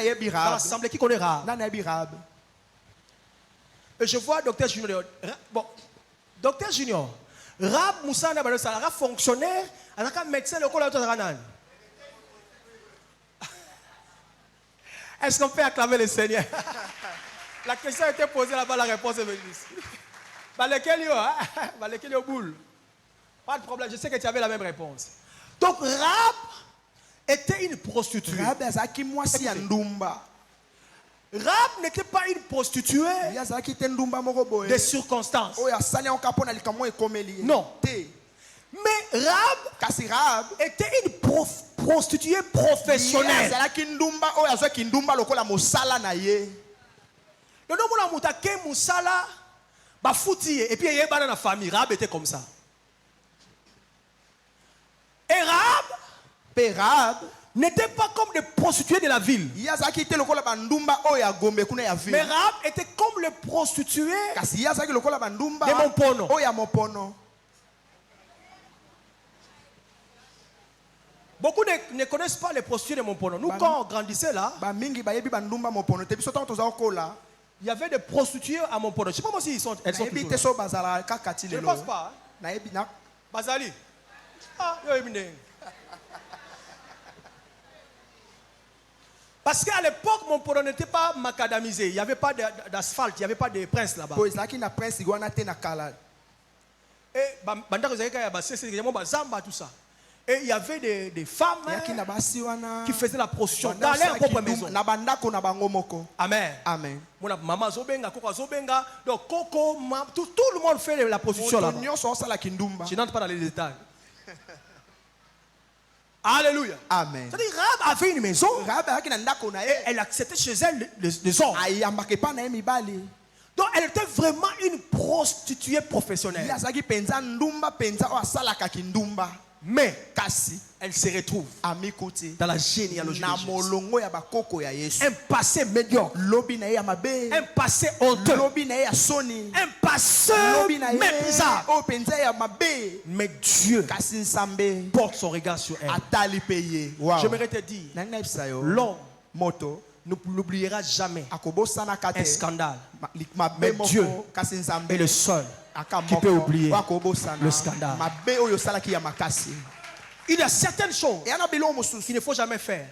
l'assemblée, qui connaît Rahab? Et je vois Docteur Junior. Bon, Docteur Junior, Rahab Moussa Rahab fonctionnaire, un médecin le Est-ce qu'on peut acclamer le Seigneur? La question a été posée là-bas, la réponse est venue ici. Pas de problème, je sais que tu avais la même réponse. Donc Rahab était une prostituée. Rahab n'était pas une prostituée des circonstances. Non. Mais Rahab était une prostituée professionnelle. Et puis il y a une famille. Rahab était comme ça. Et Rahab n'était pas comme des prostituées de la ville. Mais Rahab était comme les prostituées de Mompono. Beaucoup ne connaissent pas les prostituées de Mompono. Nous, quand on grandissait là, il y avait des prostituées à Mompono. Je ne sais pas si elles sont toujours là. Je ne pense pas. Bazali. Parce qu'à l'époque, Mompono n'était pas macadamisé. Il n'y avait pas d'asphalte, il n'y avait pas de prince là-bas. Et tout ça. Et il y avait des femmes qui faisaient la prostitution dans leur propre maison. Amen. Amen. Maman Zobenga, Koko Zobenga, donc Koko, tout le monde fait la prostitution là-bas. Je n'entre pas dans les détails. Alléluia. Amen. C'est-à-dire, Rahab avait une maison. Et elle acceptait chez elle les hommes. Donc elle était vraiment une prostituée professionnelle. Mais elle se retrouve dans la généalogie de Jésus. Un passé médiocre, un passé honteux, un passé méprisable. Mais Dieu porte son regard sur elle. J'aimerais te dire, l'homme n'oubliera jamais un scandale. Mais Dieu est le seul qui peut oublier le scandale. Il y a certaines choses qu'il ne faut jamais faire,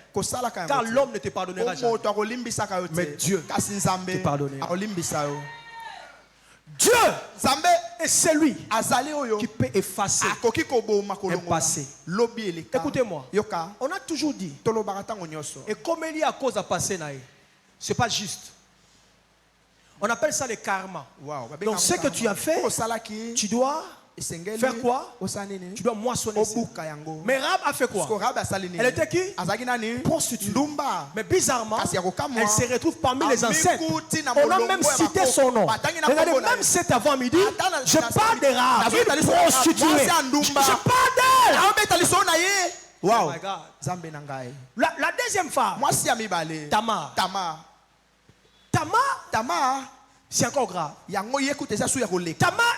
car l'homme ne te pardonnera jamais. Mais Dieu te pardonnera. Dieu est celui qui peut effacer un passé. Écoutez-moi, on a toujours dit, et comme il y a cause à passer, ce n'est pas juste. On appelle ça le karma. Donc ce que tu as fait, tu dois faire quoi? Tu dois moissonner ça. Mais Rahab a fait quoi? Elle était qui? Prostituée. Mais bizarrement, elle se retrouve parmi les ancêtres. On a même cité son nom. Regardez, même cet avant-midi, je parle de Rahab, une prostituée. Je parle d'elle. Wow. Oh my God. La deuxième femme. Tamar. Tamar, c'est encore grave. Tamar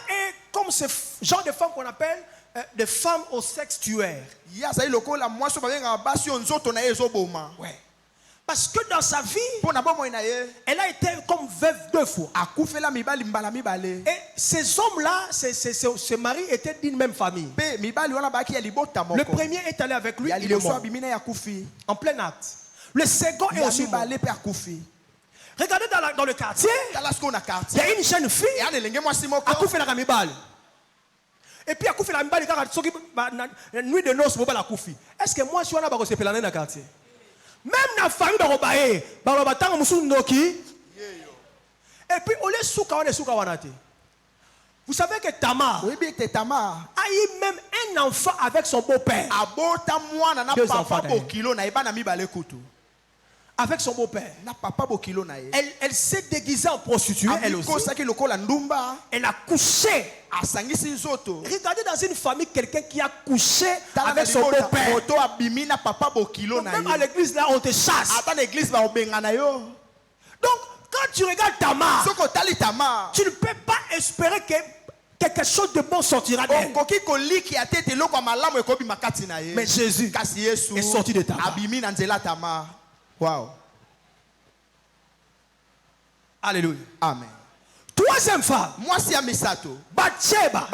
est comme ce genre de femme qu'on appelle des femmes au sexe tueur. Ouais. Parce que dans sa vie, elle a été comme veuve 2 fois. Et ces hommes-là, ses maris étaient d'une même famille. Le premier est allé avec lui, il est mort. En plein acte. Le second est aussi mort. Regardez dans le quartier, il y a une jeune fille qui a couffé la ramibale. Et puis, elle a la ramibale, la nuit de noces, elle a couffé. Est-ce que moi, je suis là, je suis dans le quartier? Même dans la famille, et puis, on est sous vous savez que Tamar a eu même un enfant avec son beau-père. 2 enfants avec son beau-père. Elle s'est déguisée en prostituée, elle aussi. Elle a couché. Regardez dans une famille quelqu'un qui a couché avec son beau-père. Même à l'église là, on te chasse. Donc, quand tu regardes Tamar, tu ne peux pas espérer que quelque chose de bon sortira d'elle. Mais Jésus est sorti de Tamar. Wow. Alléluia. Amen. Troisième femme. Moi c'est Amisato. Bathsheba.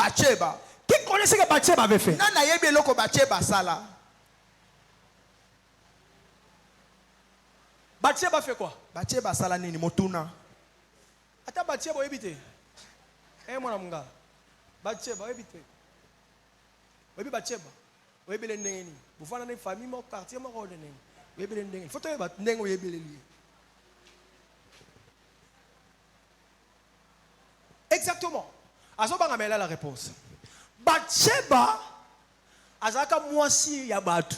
Qui connaissait que Bathsheba avait fait? Nana yebi loko Bathsheba sala. Bathsheba fait quoi? Bathsheba sala nini motuna. Ata Bathsheba yebite. Mwana munga. Bathsheba yebite. Yebi Bathsheba. Yebi le ndengeni. Bufana na famille mo quartier mo ko ndengeni. Il faut que exactement. Azobanga mela la réponse. Bathsheba azaka mwasi ya batu.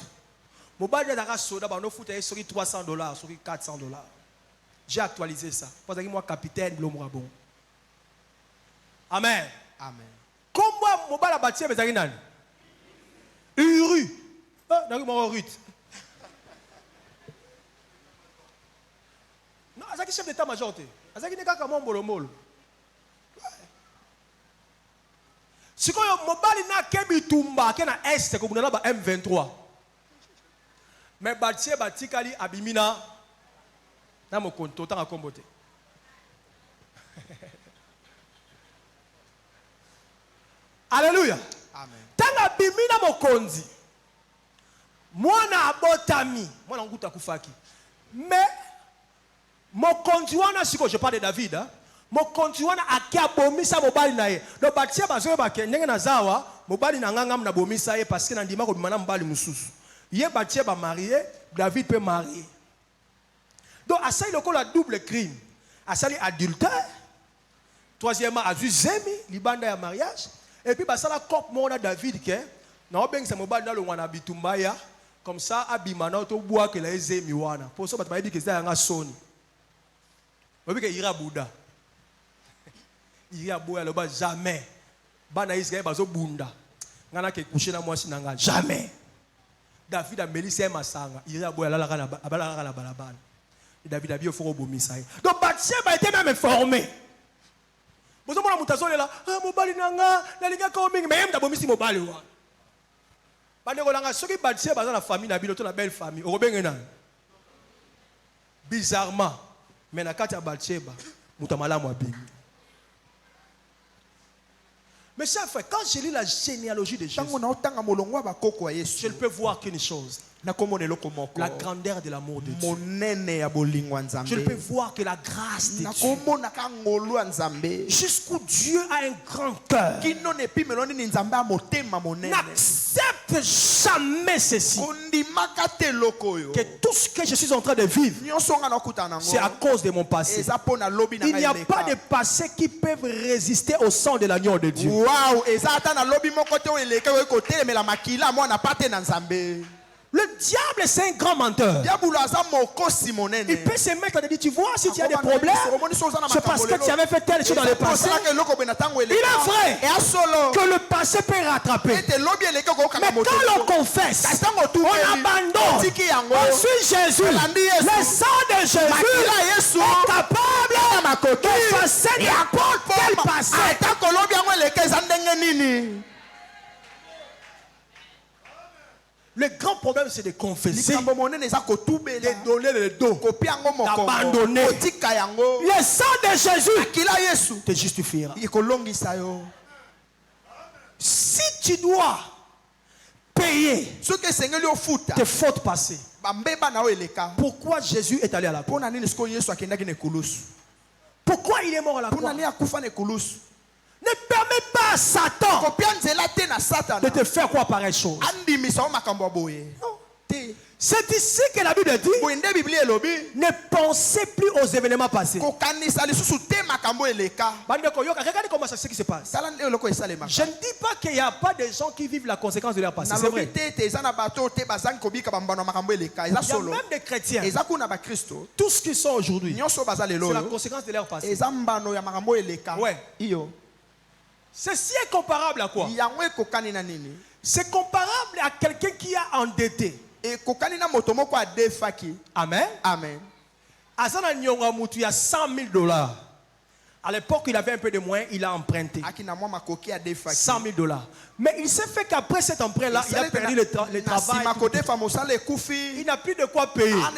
Mobali azaka soda ba no futa sur $300, sur $400. J'ai actualisé ça. Parce que moi capitaine l'homme bon. Amen. Amen. Comment mobali Bathsheba ezaki nani? Uru. Ah, naki mo Ruth. Non, azaki chef d'état-major te. Azaki ne kaka molo. Sikoyo mobali na kebitumba ke na est ko bunala ba M23. Mais Bathsheba tikali abimina na mokonto tanga kombote. Alléluia. Amen. Tanga bimina mokonzi. Mwana abotami, mwana nguta kufaki. Mais mokonzi wana siko, je parle de David, hein? Mokonzi wana akia bomisa mobali na ye. Le Bathsheba zo ba ke ndenge na zawa, mobali na nganga na bomisa ye parce que na ndima ko bimana mobali mususu. Ye Bathsheba marié, David peut marier. Donc asali loko la double crime. Asali adultère. Troisièmement, azu zemi, libanda ya mariage. Et puis basala cop mona David ke na obeng sa mobali na longwa na bitumba ya comme ça abimana to bois que la zemi wana. Pour ça batba dit que ça nga soni. Obi ke ira Bouddha. Ira boya loba jamais. Bana Israël bazo bunda. Ngana ke coucher na mwasi nanga jamais. David a melisi masanga. Ira boya la kana abala kana balabala. David a bien fort bomisa. Donc Bathsheba était même informé. Vous avez dit là, mobali nanga, na linga coming, mais même bomisi mobali wa. Bande ko langa soki Bathsheba dans la famille na biloto na belle famille. Obengena. Bizarrement, mais na kati ya Bathsheba, mutamala mwa bimi. Mais chers frères, quand je lis la généalogie de Jésus, je ne peux voir qu'une chose. La grandeur de l'amour de Dieu. Je ne peux voir que la grâce de Dieu. Jusqu'où Dieu a un grand cœur. N'accepte jamais ceci. Que tout ce que je suis en train de vivre, c'est à cause de mon passé. Il n'y a pas de passé qui peut résister au sang de l'agneau de Dieu. Le diable, c'est un grand menteur. Il peut se mettre à dire, tu vois, si tu as des problèmes, c'est parce que tu avais fait telle chose dans le passé. Il est vrai que le passé peut rattraper. Mais quand on confesse, on abandonne, on suit Jésus, le sang de Jésus est capable d'effacer n'importe quel passé. Le grand problème, c'est de confesser, de donner le dos, d'abandonner. Le sang de Jésus te justifiera. Si tu dois payer tes fautes passées, pourquoi Jésus est allé à la croix? Pourquoi il est mort à la croix? Ne permets pas à Satan de te faire quoi pareille chose. C'est ici que la Bible dit, ne pensez plus aux événements passés. Regardez comment c'est ce qui se passe. Je ne dis pas qu'il n'y a pas de gens qui vivent la conséquence de leur passé. C'est vrai. Il y a même des chrétiens. Tous ce qu'ils sont aujourd'hui, c'est la conséquence de leur passé. Ouais. Ceci est comparable à quoi? C'est comparable à quelqu'un qui a endetté. Amen. Amen. Azana Nyonga Moutou, il y a $100,000. À l'époque, il avait un peu de moyens, il a emprunté $100,000. Mais il s'est fait qu'après cet emprunt-là, il a perdu le travail. Il n'a plus de quoi payer. Là,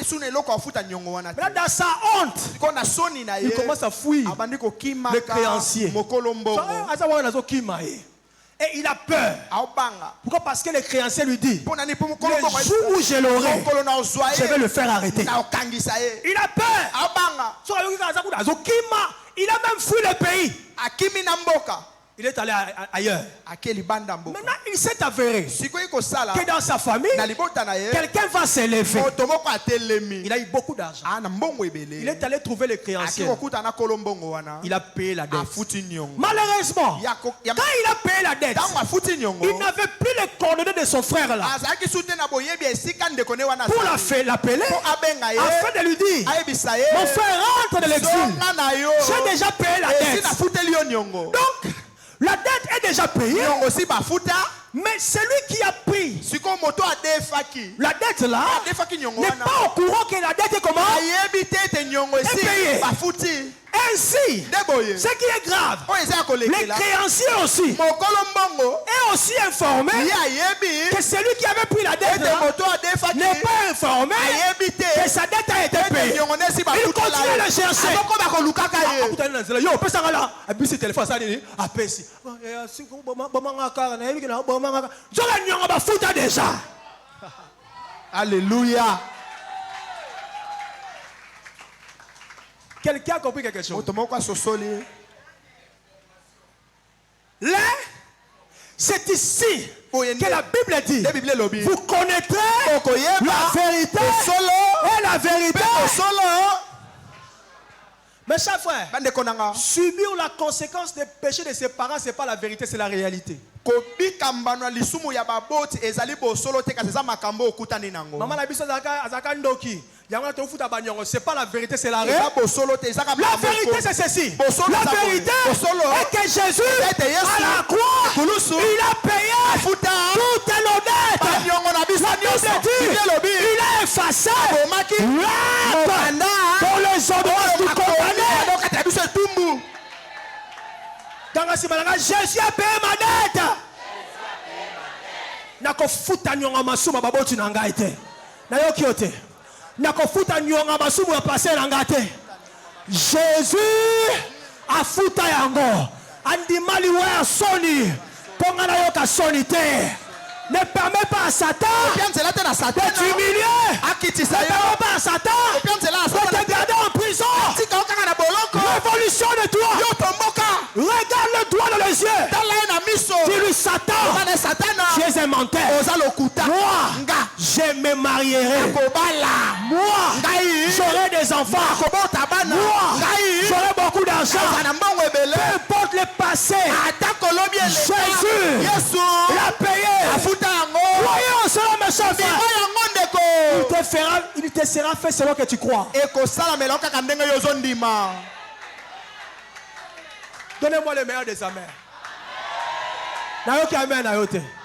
dans sa honte, il commence à fuir le créancier. Et il a peur. Pourquoi? Parce que le créancier lui dit, le jour où je l'aurai, je vais le faire arrêter. Il a peur. Il a même fui le pays. Il est allé ailleurs. Maintenant, il s'est avéré que dans sa famille, quelqu'un va s'élever. Il a eu beaucoup d'argent. Il est allé trouver les créanciers. Il a payé la dette. Malheureusement, quand il a payé la dette, il n'avait plus les coordonnées de son frère là. Pour l'appeler, afin de lui dire, mon frère rentre de l'exil. J'ai déjà payé la dette. Donc, la dette est déjà payée. Mais celui qui a pris la dette là n'est pas au courant que la dette est comment? Est payée. Ainsi, ce qui est grave, les créanciers aussi est aussi informé que celui qui avait pris la dette n'est pas informé que sa dette a été payée. Il continue à la chercher. Alléluia. Quelqu'un a compris quelque chose? Là, c'est ici que la Bible dit, vous connaîtrez la vérité et la vérité. Mes chers frères, subir la conséquence des péchés de ses parents, ce n'est pas la vérité, c'est la réalité. Maman la biso azaka ndoki. C'est pas la vérité, c'est la réalité. La vérité, c'est ceci. La vérité est que Jésus, à la croix, il a payé toute nos dettes. La Bible dit, il a effacé pour les ordonnances du condamné. Jésus a payé ma dette. Nakofuta nyonga masuma baboti na ngai te. Na yo kiote. Nakofuta nyonga masumu ya passé na ngai te. Jésus a futa yango. Andimali wa soni. Ponga na yo ka soni te. Ne permets pas à Satan de t'humilier. Ne permets pas à Satan de te garder en prison. Révolution de toi. Regarde le doigt dans les yeux. Dis-lui Satan, tu es un menteur. Moi, je me marierai. Moi, j'aurai des enfants. Moi, j'aurai beaucoup d'argent. Peu importe le passé. Jésus l'a payé. Voyons cela, mes chers frères. il te sera fait selon que tu crois. Donnez-moi le meilleur des amens.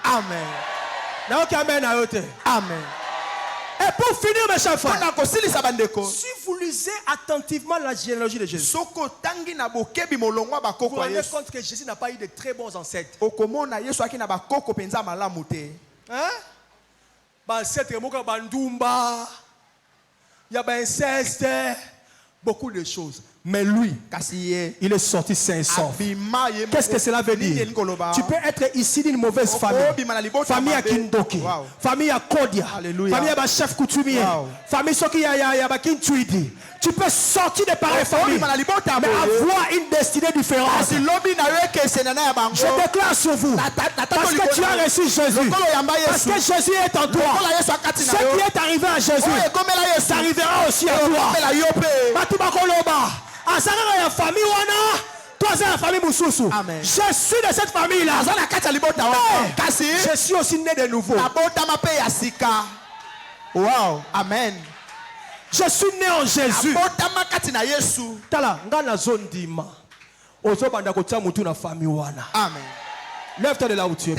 Amen. Amen. Et pour finir, mes chers frères, si vous lisez attentivement la généalogie de Jésus, vous vous rendez compte que Jésus n'a pas eu de très bons ancêtres. Hein? Ancêtre, il y a inceste, beaucoup de choses. Mais lui, il est sorti sain et sauf. Qu'est-ce que cela veut dire? Tu peux être ici d'une mauvaise famille. Famille à Kindoki, famille à Kodia, famille à chef coutumier, famille qui a Kintuidi. Tu peux sortir de pareilles familles, mais avoir une destinée différente. Je déclare sur vous, parce que tu as reçu Jésus, parce que Jésus est en toi. Ce qui est arrivé à Jésus, ça arrivera aussi à toi. Amen. Je suis de cette famille-là. Je suis aussi né de nouveau. Wow. Amen. Je suis né en Jésus. Amen. Lève-toi de là où tu es.